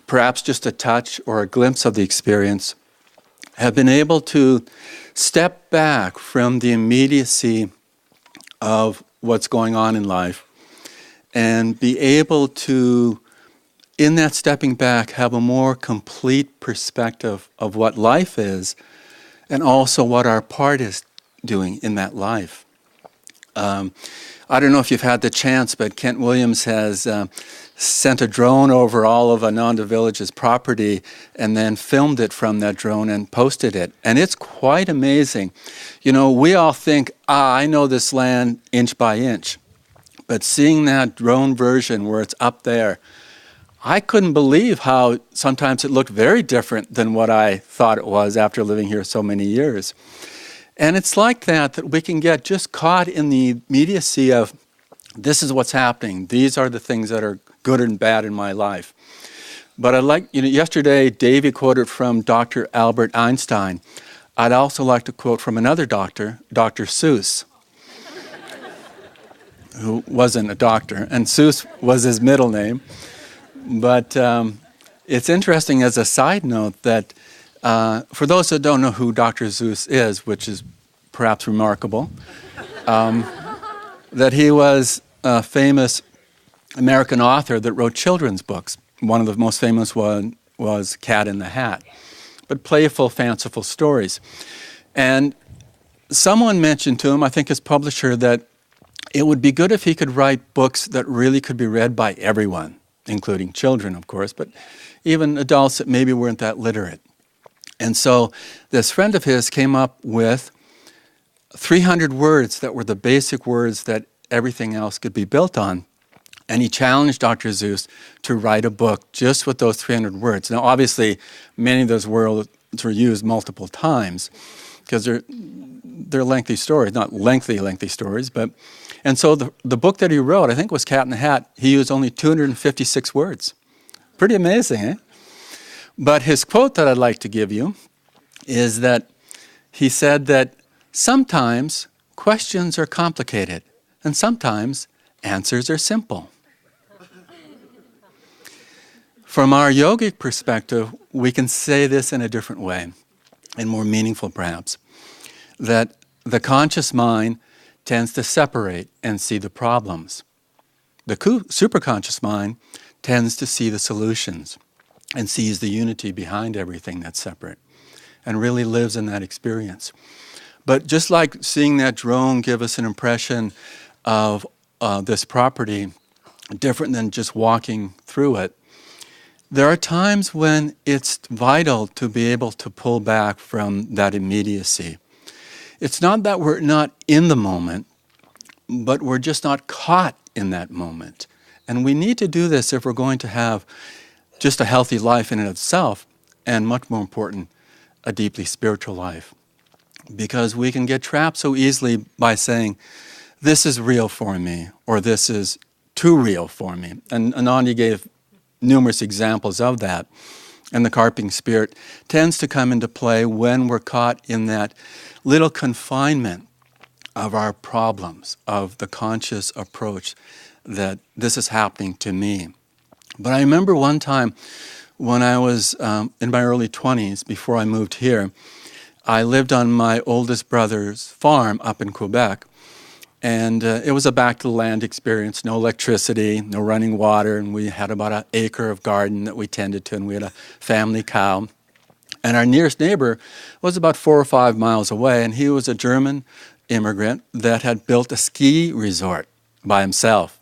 perhaps just a touch or a glimpse of the experience, have been able to step back from the immediacy of what's going on in life and be able to, in that stepping back, have a more complete perspective of what life is and also what our part is doing in that life. I don't know if you've had the chance, but Kent Williams has sent a drone over all of Ananda Village's property and then filmed it from that drone and posted it. And it's quite amazing. We all think, I know this land inch by inch. But seeing that drone version where it's up there, I couldn't believe how sometimes it looked very different than what I thought it was after living here so many years. And it's like that we can get just caught in the immediacy of, this is what's happening. These are the things that are good and bad in my life. But yesterday Davey quoted from Dr. Albert Einstein. I'd also like to quote from another doctor, Dr. Seuss, who wasn't a doctor, and Seuss was his middle name. But it's interesting as a side note that for those that don't know who Dr. Seuss is, which is perhaps remarkable, that he was a famous American author that wrote children's books. One of the most famous was Cat in the Hat, but playful, fanciful stories. And someone mentioned to him, I think his publisher, that it would be good if he could write books that really could be read by everyone, including children, of course, but even adults that maybe weren't that literate. And so this friend of his came up with 300 words that were the basic words that everything else could be built on. And he challenged Dr. Seuss to write a book just with those 300 words. Now, obviously, many of those words were used multiple times because they're lengthy stories, not lengthy stories, but... And so the book that he wrote, I think was Cat in the Hat, he used only 256 words. Pretty amazing, eh? But his quote that I'd like to give you is that he said that sometimes questions are complicated and sometimes answers are simple. From our yogic perspective, we can say this in a different way, and more meaningful perhaps, that the conscious mind tends to separate and see the problems. The superconscious mind tends to see the solutions and sees the unity behind everything that's separate and really lives in that experience. But just like seeing that drone give us an impression of this property, different than just walking through it, there are times when it's vital to be able to pull back from that immediacy. It's not that we're not in the moment, but we're just not caught in that moment. And we need to do this if we're going to have just a healthy life in and of itself, and much more important, a deeply spiritual life. Because we can get trapped so easily by saying, this is real for me, or this is too real for me. And Ananda gave numerous examples of that. And the carping spirit tends to come into play when we're caught in that little confinement of our problems, of the conscious approach that this is happening to me. But I remember one time when I was in my early 20s, before I moved here, I lived on my oldest brother's farm up in Quebec. And it was a back-to-the-land experience, no electricity, no running water, and we had about an acre of garden that we tended to, and we had a family cow. And our nearest neighbor was about 4 or 5 miles away, and he was a German immigrant that had built a ski resort by himself.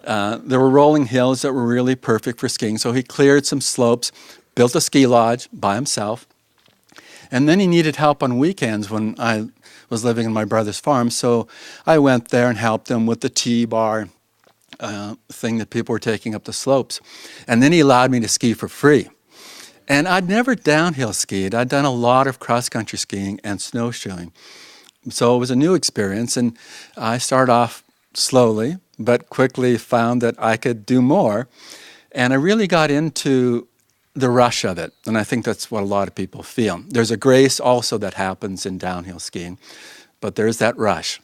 There were rolling hills that were really perfect for skiing, so he cleared some slopes, built a ski lodge by himself, and then he needed help on weekends when I was living on my brother's farm, so I went there and helped him with the T-bar thing that people were taking up the slopes. And then he allowed me to ski for free. And I'd never downhill skied. I'd done a lot of cross-country skiing and snowshoeing. So it was a new experience, and I started off slowly, but quickly found that I could do more. And I really got into the rush of it, and I think that's what a lot of people feel. There's a grace also that happens in downhill skiing, but there's that rush.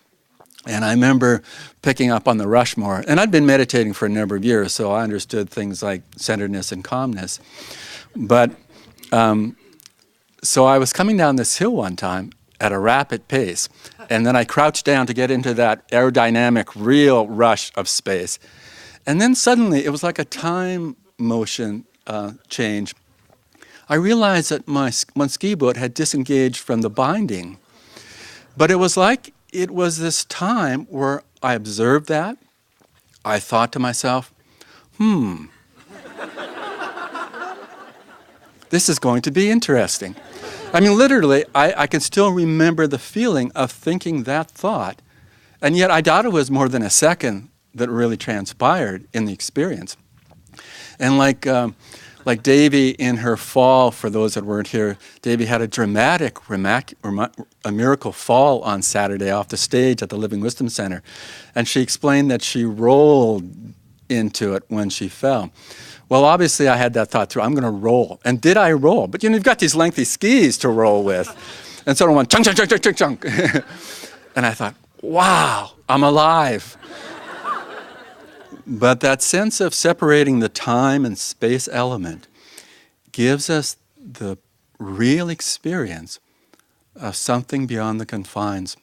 And I remember picking up on the rush more, and I'd been meditating for a number of years, so I understood things like centeredness and calmness. But so I was coming down this hill one time at a rapid pace, and then I crouched down to get into that aerodynamic, real rush of space. And then suddenly, it was like a time motion change. I realized that my ski boot had disengaged from the binding. But it was like it was this time where I observed that. I thought to myself, this is going to be interesting. I mean, literally, I can still remember the feeling of thinking that thought. And yet I doubt it was more than a second that really transpired in the experience. And like Devi in her fall, for those that weren't here, Devi had a dramatic, a miracle fall on Saturday off the stage at the Living Wisdom Center. And she explained that she rolled into it when she fell. Well, obviously I had that thought through, I'm going to roll. And did I roll? But you've got these lengthy skis to roll with. And so I went chunk, chunk, chunk, chunk, chunk, chunk. And I thought, wow, I'm alive. But that sense of separating the time and space element gives us the real experience of something beyond the confines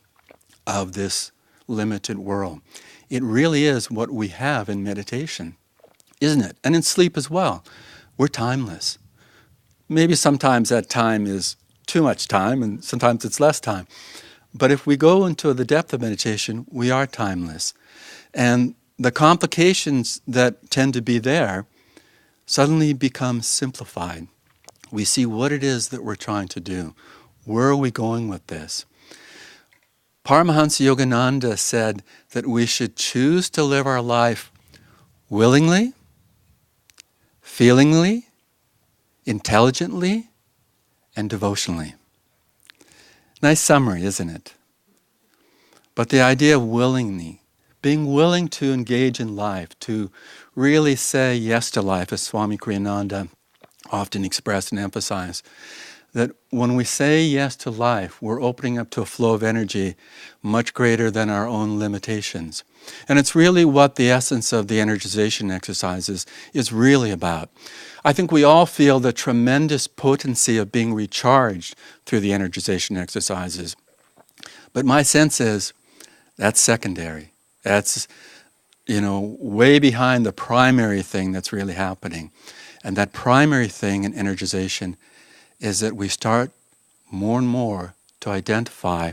of this limited world. It really is what we have in meditation, isn't it? And in sleep as well. We're timeless. Maybe sometimes that time is too much time, and sometimes it's less time. But if we go into the depth of meditation, we are timeless. And the complications that tend to be there suddenly become simplified. We see what it is that we're trying to do. Where are we going with this? Paramahansa Yogananda said that we should choose to live our life willingly, feelingly, intelligently, and devotionally. Nice summary, isn't it? But the idea of willingly, being willing to engage in life, to really say yes to life, as Swami Kriyananda often expressed and emphasized, that when we say yes to life, we're opening up to a flow of energy much greater than our own limitations. And it's really what the essence of the energization exercises is really about. I think we all feel the tremendous potency of being recharged through the energization exercises. But my sense is that's secondary. That's, way behind the primary thing that's really happening. And that primary thing in energization is that we start more and more to identify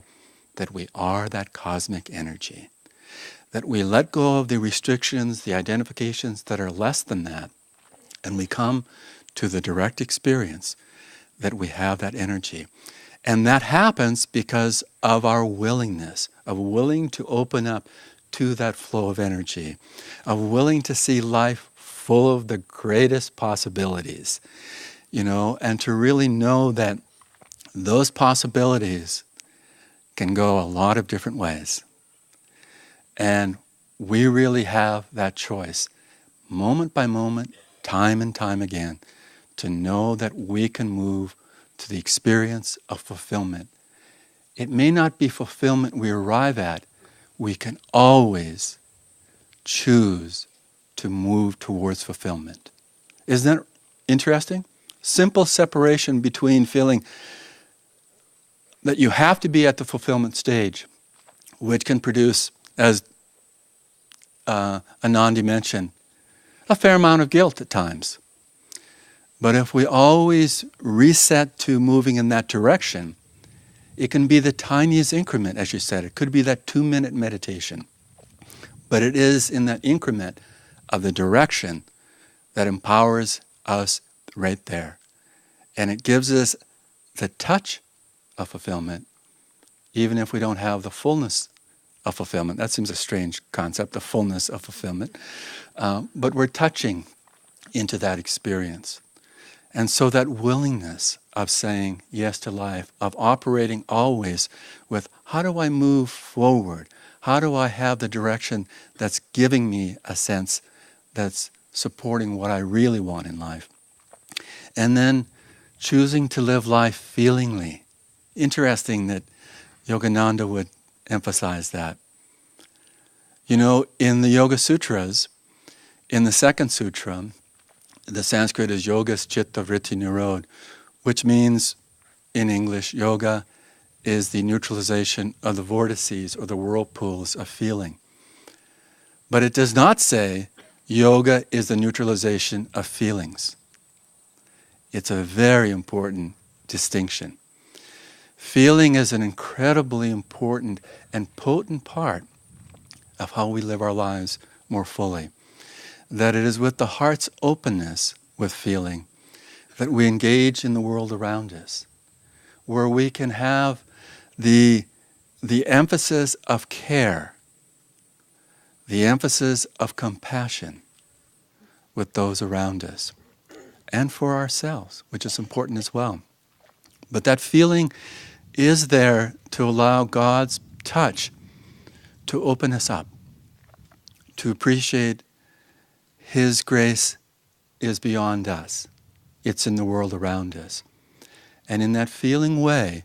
that we are that cosmic energy. that we let go of the restrictions, the identifications that are less than that, and we come to the direct experience that we have that energy. And that happens because of our willingness, of willing to open up to that flow of energy, of willing to see life full of the greatest possibilities, and to really know that those possibilities can go a lot of different ways. And we really have that choice, moment by moment, time and time again, to know that we can move to the experience of fulfillment. It may not be fulfillment we arrive at. We can always choose to move towards fulfillment. Isn't that interesting? Simple separation between feeling that you have to be at the fulfillment stage, which can produce, as Ananda mentioned, a fair amount of guilt at times. But if we always reset to moving in that direction, it can be the tiniest increment, as you said. It could be that 2-minute meditation. But it is in that increment of the direction that empowers us right there. And it gives us the touch of fulfillment, even if we don't have the fullness of fulfillment. That seems a strange concept, the fullness of fulfillment. But we're touching into that experience. And so that willingness of saying yes to life, of operating always with, how do I move forward? How do I have the direction that's giving me a sense that's supporting what I really want in life? And then choosing to live life feelingly. Interesting that Yogananda would emphasize that. In the Yoga Sutras, in the second sutra, the Sanskrit is Yogas Chitta Vritti Nirod, which means, in English, yoga is the neutralization of the vortices or the whirlpools of feeling. But it does not say yoga is the neutralization of feelings. It's a very important distinction. Feeling is an incredibly important and potent part of how we live our lives more fully. That it is with the heart's openness with feeling that we engage in the world around us, where we can have the emphasis of care, the emphasis of compassion with those around us, and for ourselves, which is important as well. But that feeling is there to allow God's touch to open us up, to appreciate His grace is beyond us. It's in the world around us. And in that feeling way,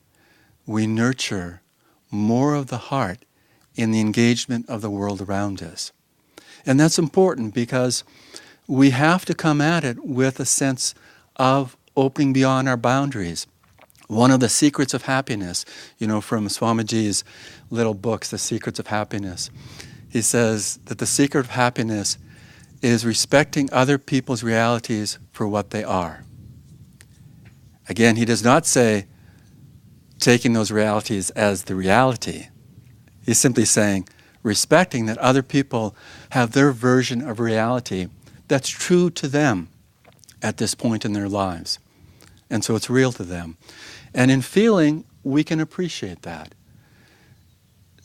we nurture more of the heart in the engagement of the world around us. And that's important because we have to come at it with a sense of opening beyond our boundaries. One of the secrets of happiness, from Swamiji's little books, The Secrets of Happiness, he says that the secret of happiness is respecting other people's realities for what they are. Again, he does not say taking those realities as the reality. He's simply saying respecting that other people have their version of reality that's true to them at this point in their lives. And so it's real to them. And in feeling, we can appreciate that.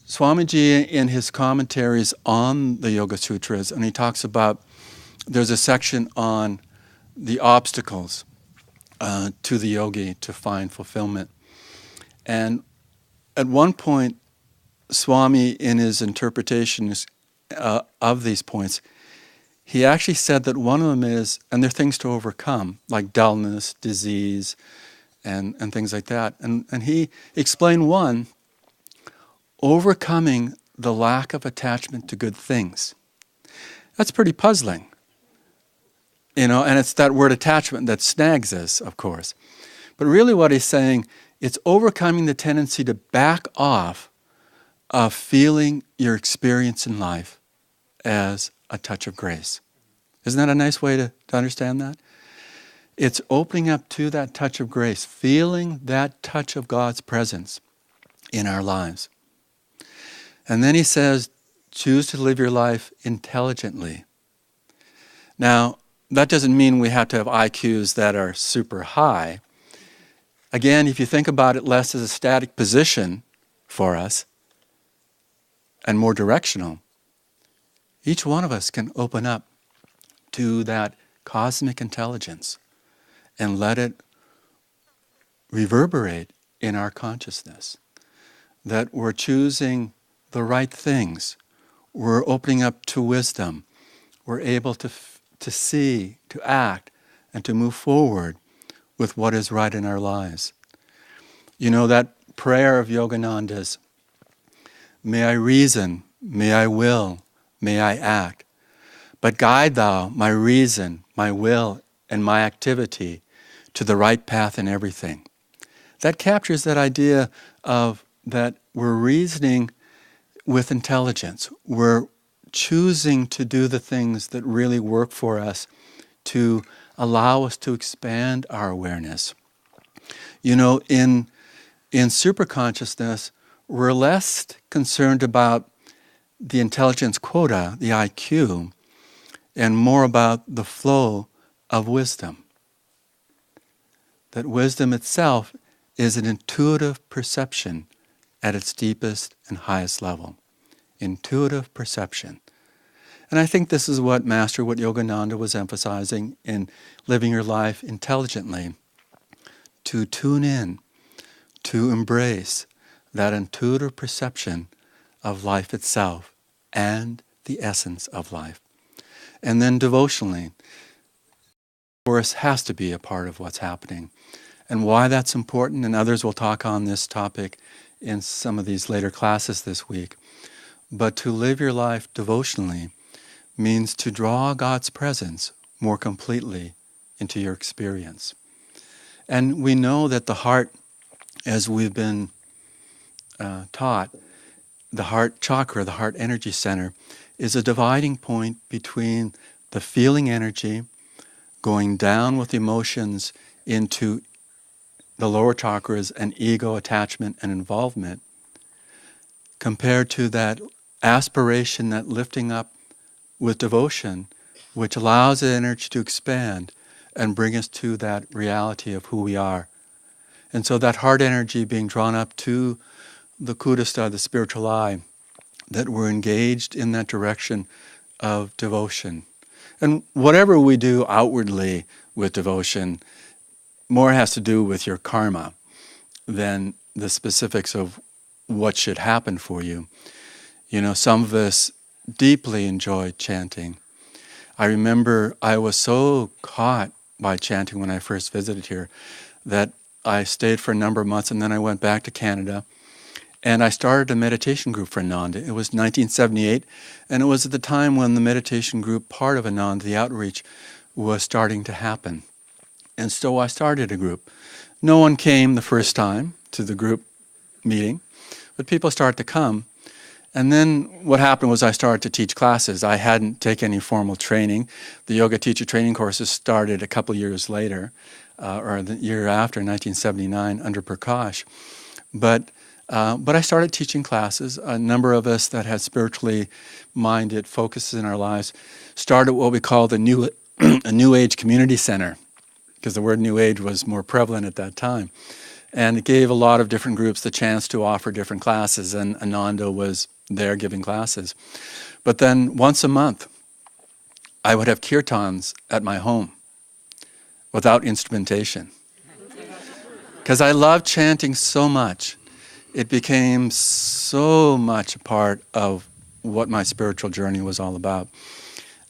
Swamiji, in his commentaries on the Yoga Sutras, and he talks about, there's a section on the obstacles to the yogi to find fulfillment. And at one point, Swami, in his interpretations of these points, he actually said that one of them is, and they're things to overcome, like dullness, disease, and things like that. And he explained one, overcoming the lack of attachment to good things. That's pretty puzzling. And it's that word attachment that snags us, of course. But really what he's saying, it's overcoming the tendency to back off of feeling your experience in life as a touch of grace. Isn't that a nice way to understand that? It's opening up to that touch of grace, feeling that touch of God's presence in our lives. And then he says choose to live your life intelligently. Now, that doesn't mean we have to have IQs that are super high. Again, if you think about it less as a static position for us and more directional, each one of us can open up to that cosmic intelligence and let it reverberate in our consciousness. That we're choosing the right things. We're opening up to wisdom. We're able to see, to act, and to move forward with what is right in our lives. You know, that prayer of Yogananda's, may I reason, may I will, may I act, but guide thou my reason, my will, and my activity to the right path in everything. That captures that idea of that we're reasoning with intelligence. We're choosing to do the things that really work for us to allow us to expand our awareness. You know, in superconsciousness, we're less concerned about the intelligence quota, the IQ, and more about the flow of wisdom. That wisdom itself is an intuitive perception at its deepest and highest level. Intuitive perception. And I think this is what Yogananda was emphasizing in living your life intelligently. To tune in, to embrace that intuitive perception of life itself and the essence of life. And then devotionally, of course, has to be a part of what's happening. And why that's important, and others will talk on this topic in some of these later classes this week. But to live your life devotionally means to draw God's presence more completely into your experience. And we know that the heart, as we've been taught, the heart chakra, the heart energy center, is a dividing point between the feeling energy going down with emotions into the lower chakras and ego, attachment, and involvement, compared to that aspiration, that lifting up with devotion, which allows the energy to expand and bring us to that reality of who we are. And so that heart energy being drawn up to the kudasthha, the spiritual eye, that we're engaged in that direction of devotion. And whatever we do outwardly with devotion, more has to do with your karma than the specifics of what should happen for you. You know, some of us deeply enjoy chanting. I remember I was so caught by chanting when I first visited here that I stayed for a number of months, and then I went back to Canada and I started a meditation group for Ananda. It was 1978, and it was at the time when the meditation group, part of Ananda, the outreach, was starting to happen. And so I started a group. No one came the first time to the group meeting, but people started to come. And then what happened was I started to teach classes. I hadn't taken any formal training. The yoga teacher training courses started a couple years later, or the year after, 1979, under Prakash. But I started teaching classes. A number of us that had spiritually minded focuses in our lives started what we call a New Age community center, because the word New Age was more prevalent at that time. And it gave a lot of different groups the chance to offer different classes, and Ananda was there giving classes. But then once a month, I would have kirtans at my home without instrumentation. Because I loved chanting so much. It became so much a part of what my spiritual journey was all about.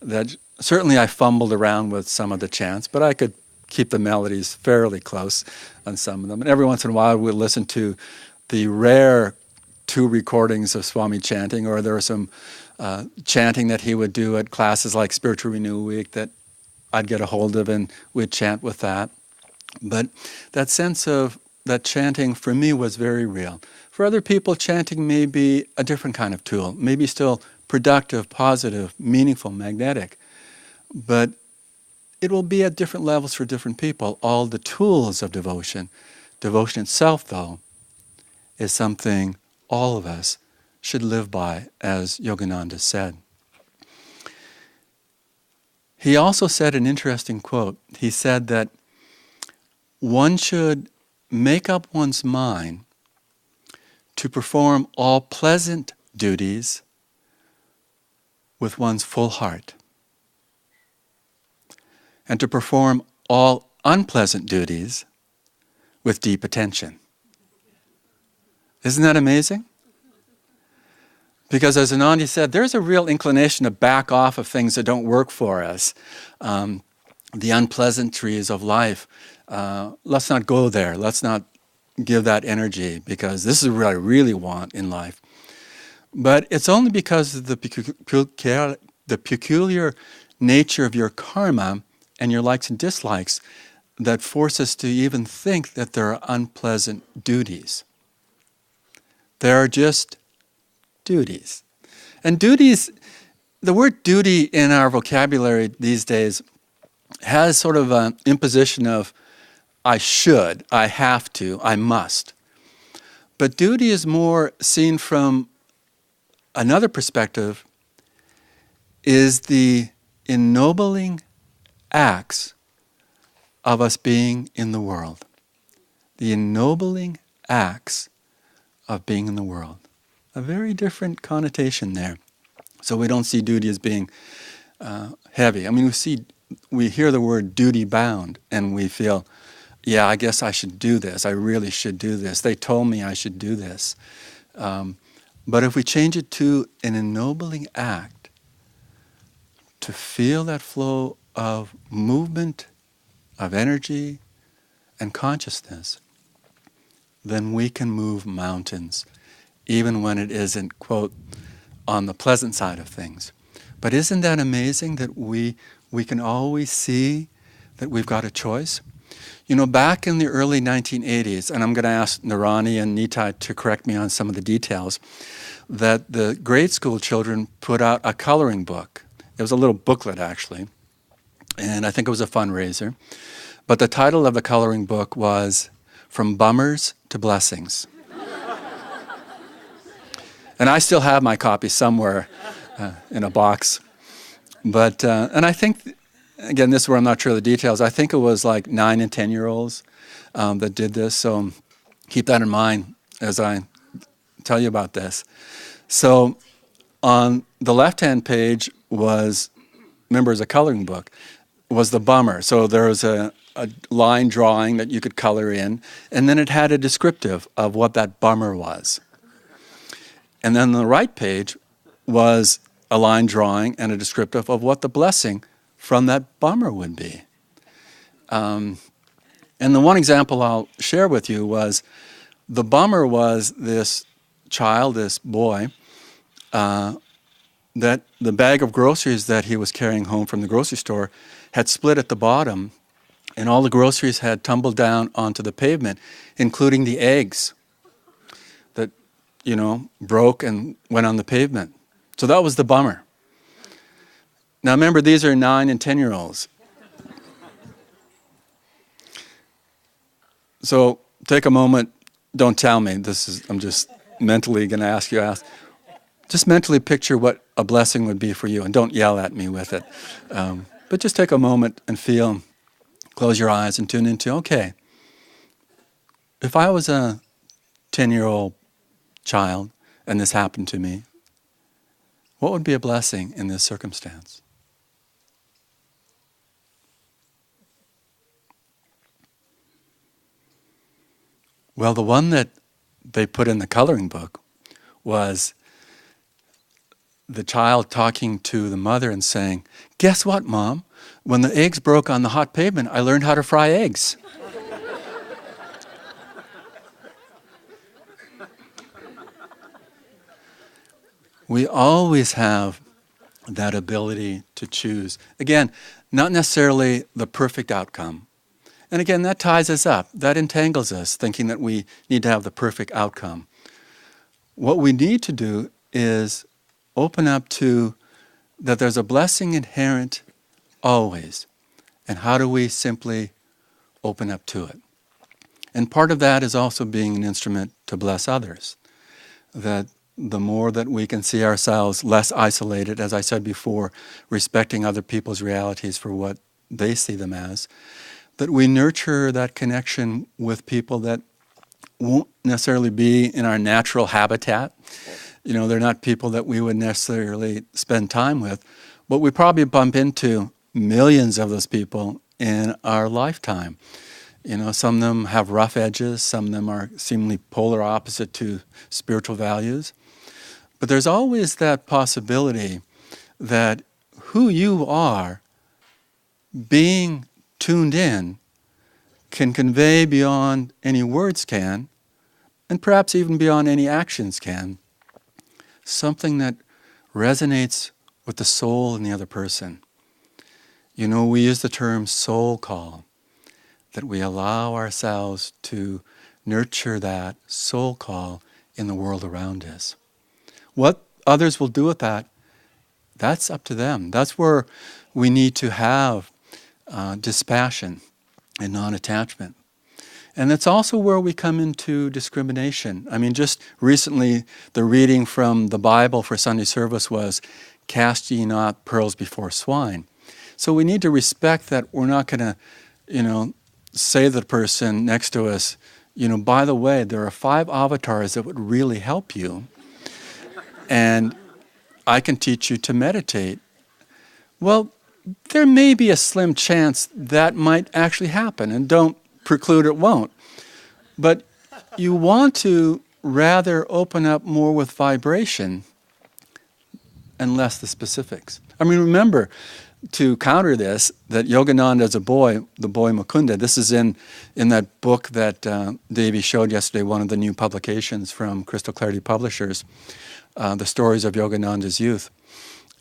That certainly I fumbled around with some of the chants, but I could keep the melodies fairly close on some of them. And every once in a while we'd listen to the rare 2 recordings of Swami chanting, or there was some chanting that he would do at classes like Spiritual Renewal Week that I'd get a hold of, and we'd chant with that. But that sense of that chanting for me was very real. For other people, chanting may be a different kind of tool, maybe still productive, positive, meaningful, magnetic. But it will be at different levels for different people, all the tools of devotion. Devotion itself, though, is something all of us should live by, as Yogananda said. He also said an interesting quote. He said that one should make up one's mind to perform all pleasant duties with one's full heart, and to perform all unpleasant duties with deep attention. Isn't that amazing? Because as Ananda said, there's a real inclination to back off of things that don't work for us. The unpleasantries of life. Let's not go there. Let's not give that energy, because this is what I really want in life. But it's only because of the peculiar nature of your karma and your likes and dislikes that force us to even think that there are unpleasant duties. There are just duties. And duties, the word duty in our vocabulary these days has sort of an imposition of I should, I have to, I must. But duty is more seen from another perspective, is the ennobling acts of us being in the world. The ennobling acts of being in the world. A very different connotation there. So we don't see duty as being heavy. I mean, we hear the word duty bound and we feel, yeah, I guess I should do this. I really should do this. They told me I should do this. But if we change it to an ennobling act, to feel that flow of movement, of energy, and consciousness, then we can move mountains, even when it isn't, quote, on the pleasant side of things. But isn't that amazing that we can always see that we've got a choice? You know, back in the early 1980s, and I'm going to ask Narani and Nitai to correct me on some of the details, that the grade school children put out a coloring book. It was a little booklet, actually, and I think it was a fundraiser. But the title of the coloring book was From Bummers to Blessings. And I still have my copy somewhere in a box. But, and I think, again, this is where I'm not sure of the details, I think it was like 9 and 10-year-olds that did this, so keep that in mind as I tell you about this. So on the left-hand page was, remember, it's a coloring book, was the bummer. So there was a line drawing that you could color in, and then it had a descriptive of what that bummer was. And then on the right page was a line drawing and a descriptive of what the blessing from that bummer would be. And the one example I'll share with you was the bummer was this child, this boy, that the bag of groceries that he was carrying home from the grocery store had split at the bottom, and all the groceries had tumbled down onto the pavement, including the eggs that, you know, broke and went on the pavement. So that was the bummer. Now remember, these are 9 and 10-year-olds. So take a moment, don't tell me, I'm just mentally going to ask you, just mentally picture what a blessing would be for you, and don't yell at me with it. But just take a moment and feel, close your eyes and tune into, okay, if I was a 10-year-old child and this happened to me, what would be a blessing in this circumstance? Well, the one that they put in the coloring book was the child talking to the mother and saying, "Guess what, Mom? When the eggs broke on the hot pavement, I learned how to fry eggs." We always have that ability to choose. Again, not necessarily the perfect outcome. And again, that ties us up. That entangles us, thinking that we need to have the perfect outcome. What we need to do is open up to that there's a blessing inherent always. And how do we simply open up to it? And part of that is also being an instrument to bless others. That the more that we can see ourselves less isolated, as I said before, respecting other people's realities for what they see them as, that we nurture that connection with people that won't necessarily be in our natural habitat. You know, they're not people that we would necessarily spend time with, but we probably bump into millions of those people in our lifetime. You know, some of them have rough edges, some of them are seemingly polar opposite to spiritual values. But there's always that possibility that who you are, being tuned in, can convey beyond any words can, and perhaps even beyond any actions can, something that resonates with the soul in the other person. You know, we use the term soul call, that we allow ourselves to nurture that soul call in the world around us. What others will do with that, that's up to them. That's where we need to have dispassion and non-attachment. And that's also where we come into discrimination. I mean, just recently, the reading from the Bible for Sunday service was, "Cast ye not pearls before swine." So we need to respect that we're not going to, say to the person next to us, by the way, there are 5 avatars that would really help you. And I can teach you to meditate. Well, there may be a slim chance that might actually happen, and don't preclude it won't. But you want to rather open up more with vibration and less the specifics. I mean, remember, to counter this, that Yogananda as a boy, the boy Mukunda, this is in that book that Devi showed yesterday, one of the new publications from Crystal Clarity Publishers, The Stories of Yogananda's Youth,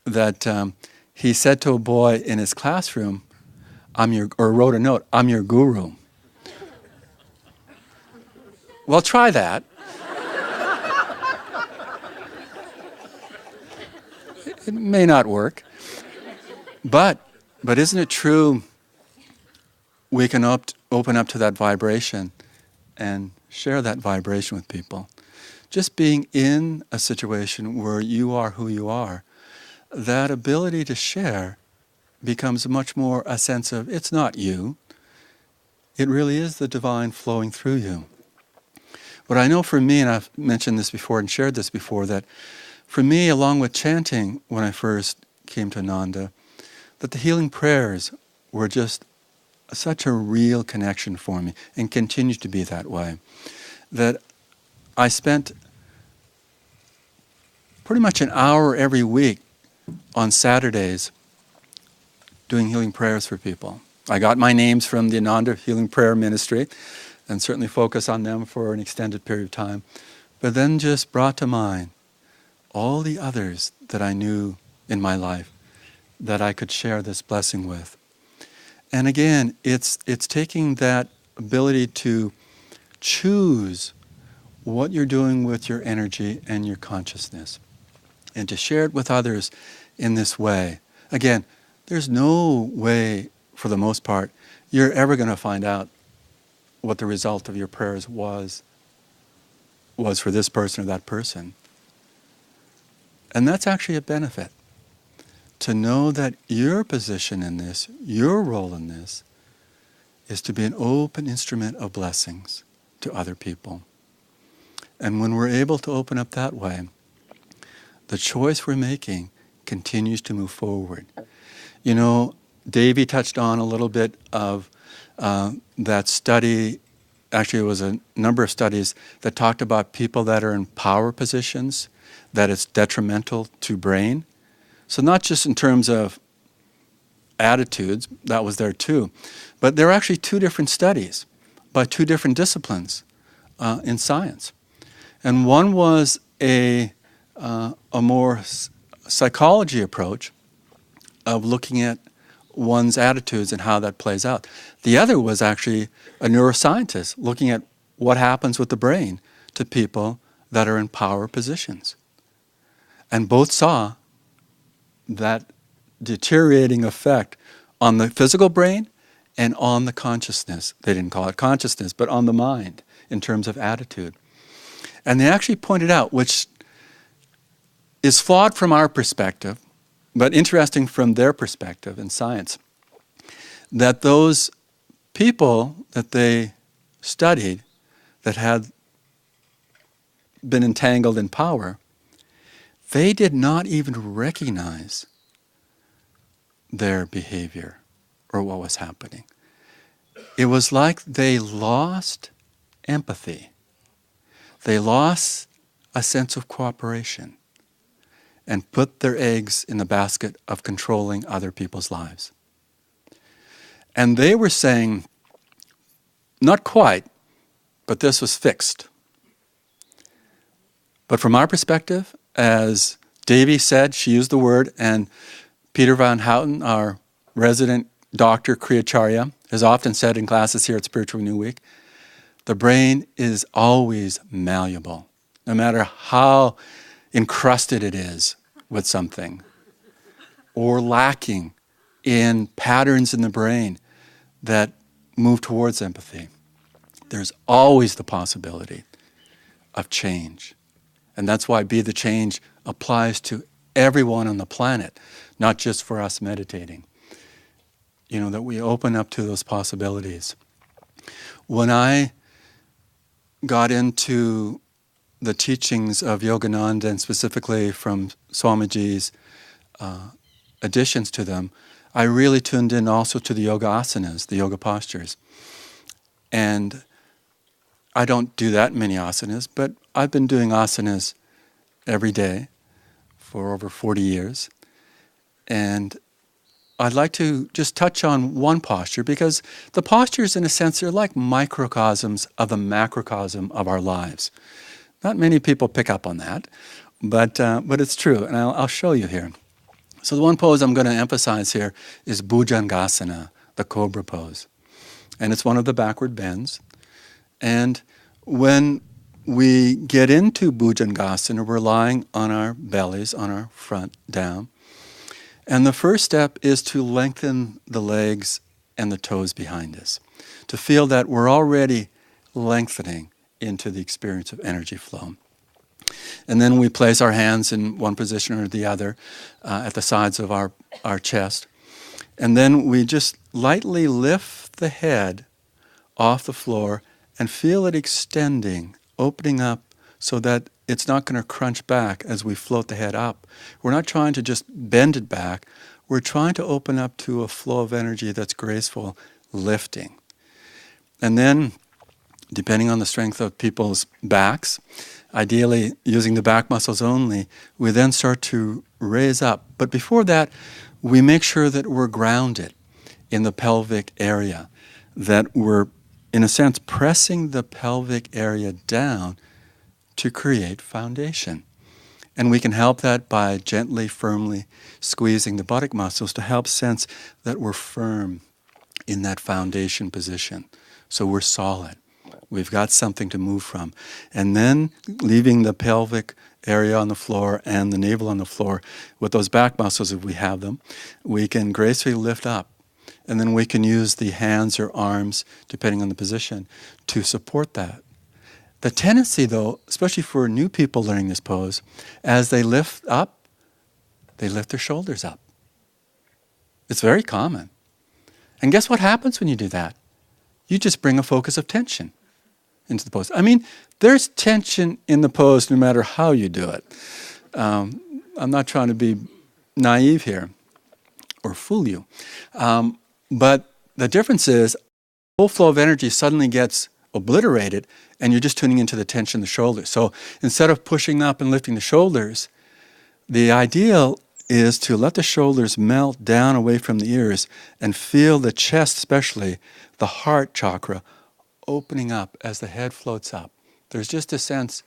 that he said to a boy in his classroom, or wrote a note, "I'm your guru." Well, try that. It may not work. But isn't it true we can open up to that vibration and share that vibration with people? Just being in a situation where you are who you are, that ability to share becomes much more a sense of, it's not you. It really is the divine flowing through you. What I know for me, and I've mentioned this before and shared this before, that for me, along with chanting when I first came to Ananda, that the healing prayers were just such a real connection for me and continue to be that way. That I spent pretty much an hour every week on Saturdays doing healing prayers for people. I got my names from the Ananda Healing Prayer Ministry and certainly focused on them for an extended period of time, but then just brought to mind all the others that I knew in my life that I could share this blessing with. And again, it's taking that ability to choose what you're doing with your energy and your consciousness, and to share it with others in this way. Again, there's no way, for the most part, you're ever going to find out what the result of your prayers was for this person or that person. And that's actually a benefit. To know that your position in this, your role in this, is to be an open instrument of blessings to other people. And when we're able to open up that way, the choice we're making continues to move forward. Devi touched on a little bit of that study. Actually, it was a number of studies that talked about people that are in power positions, that it's detrimental to brain. So not just in terms of attitudes, that was there too, but there are actually 2 different studies by 2 different disciplines in science. And one was a more psychology approach of looking at one's attitudes and how that plays out. The other was actually a neuroscientist looking at what happens with the brain to people that are in power positions. And both saw that deteriorating effect on the physical brain and on the consciousness. They didn't call it consciousness, but on the mind in terms of attitude. And they actually pointed out, which is flawed from our perspective, but interesting from their perspective in science, that those people that they studied that had been entangled in power, they did not even recognize their behavior or what was happening. It was like they lost empathy. They lost a sense of cooperation and put their eggs in the basket of controlling other people's lives. And they were saying, not quite, but this was fixed. But from our perspective, as Davy said, she used the word, and Peter Van Houten, our resident doctor, Kriyacharya, has often said in classes here at Spiritual New Week, the brain is always malleable, no matter how encrusted it is with something, or lacking in patterns in the brain that move towards empathy. There's always the possibility of change. And that's why Be the Change applies to everyone on the planet, not just for us meditating. That we open up to those possibilities. When I got into the teachings of Yogananda, and specifically from Swamiji's additions to them, I really tuned in also to the yoga asanas, the yoga postures. And I don't do that many asanas, but I've been doing asanas every day for over 40 years. And I'd like to just touch on one posture, because the postures, in a sense, are like microcosms of the macrocosm of our lives. Not many people pick up on that, but it's true, and I'll show you here. So the one pose I'm going to emphasize here is Bhujangasana, the cobra pose. And it's one of the backward bends. And when we get into Bhujangasana, we're lying on our bellies, on our front down. And the first step is to lengthen the legs and the toes behind us, to feel that we're already lengthening into the experience of energy flow. And then we place our hands in one position or the other at the sides of our chest. And then we just lightly lift the head off the floor and feel it extending, opening up so that it's not going to crunch back as we float the head up. We're not trying to just bend it back. We're trying to open up to a flow of energy that's graceful, lifting. And then, depending on the strength of people's backs, ideally using the back muscles only, we then start to raise up. But before that, we make sure that we're grounded in the pelvic area, that we're, in a sense, pressing the pelvic area down to create foundation. And we can help that by gently, firmly squeezing the buttock muscles to help sense that we're firm in that foundation position. So we're solid. We've got something to move from. And then leaving the pelvic area on the floor and the navel on the floor, with those back muscles, if we have them, we can gracefully lift up. And then we can use the hands or arms, depending on the position, to support that. The tendency, though, especially for new people learning this pose, as they lift up, they lift their shoulders up. It's very common. And guess what happens when you do that? You just bring a focus of tension into the pose. I mean, there's tension in the pose no matter how you do it. I'm not trying to be naive here or fool you. But the difference is, the whole flow of energy suddenly gets obliterated, and you're just tuning into the tension in the shoulders. So instead of pushing up and lifting the shoulders, the ideal is to let the shoulders melt down away from the ears and feel the chest, especially the heart chakra, opening up as the head floats up. There's just a sense,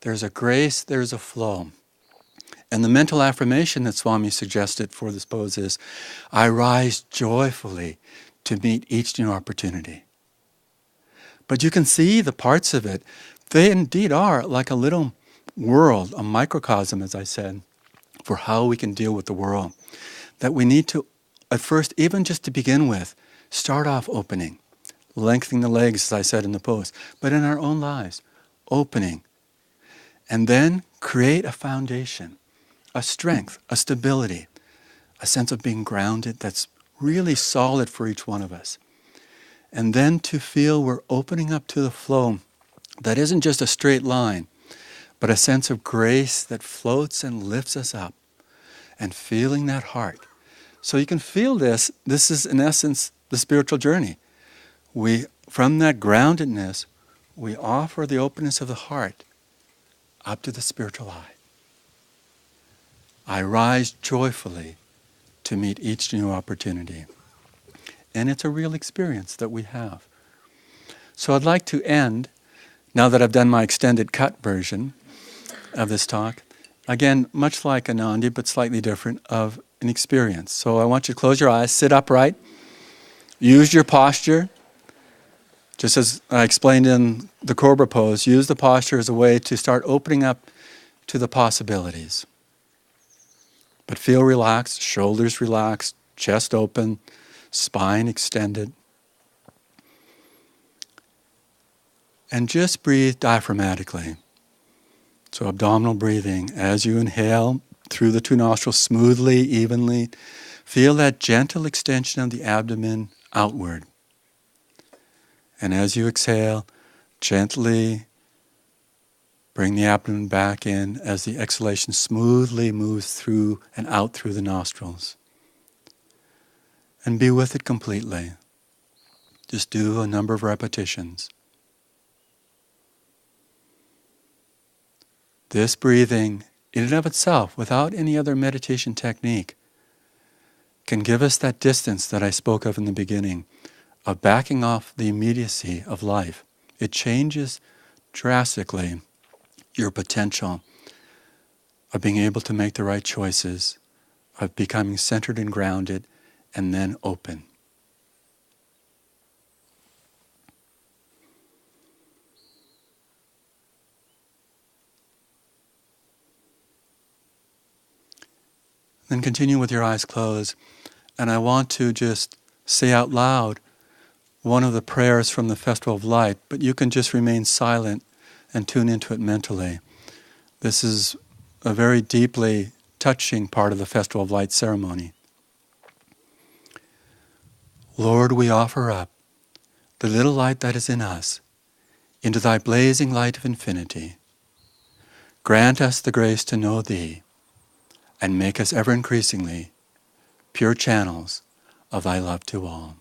there's a grace, there's a flow. And the mental affirmation that Swami suggested for this pose is, I rise joyfully to meet each new opportunity. But you can see the parts of it. They indeed are like a little world, a microcosm, as I said, for how we can deal with the world. That we need to, at first, even just to begin with, start off opening, lengthening the legs, as I said in the pose, but in our own lives, opening. And then create a foundation. a strength, a stability, a sense of being grounded that's really solid for each one of us. And then to feel we're opening up to the flow that isn't just a straight line, but a sense of grace that floats and lifts us up, and feeling that heart. So you can feel this. This is, in essence, the spiritual journey. From that groundedness, we offer the openness of the heart up to the spiritual eye. I rise joyfully to meet each new opportunity. And it's a real experience that we have. So I'd like to end, now that I've done my extended cut version of this talk, again, much like Ananda, but slightly different, of an experience. So I want you to close your eyes, sit upright, use your posture. Just as I explained in the Cobra pose, use the posture as a way to start opening up to the possibilities. But feel relaxed, shoulders relaxed, chest open, spine extended. And just breathe diaphragmatically. So abdominal breathing. As you inhale through the two nostrils smoothly, evenly, feel that gentle extension of the abdomen outward. And as you exhale, gently bring the abdomen back in as the exhalation smoothly moves through and out through the nostrils. And be with it completely. Just do a number of repetitions. This breathing, in and of itself, without any other meditation technique, can give us that distance that I spoke of in the beginning, of backing off the immediacy of life. It changes drastically your potential of being able to make the right choices, of becoming centered and grounded, and then open. Then continue with your eyes closed, and I want to just say out loud one of the prayers from the Festival of Light, but you can just remain silent and tune into it mentally. This is a very deeply touching part of the Festival of Light ceremony. Lord, we offer up the little light that is in us into thy blazing light of infinity. Grant us the grace to know thee, and make us ever increasingly pure channels of thy love to all.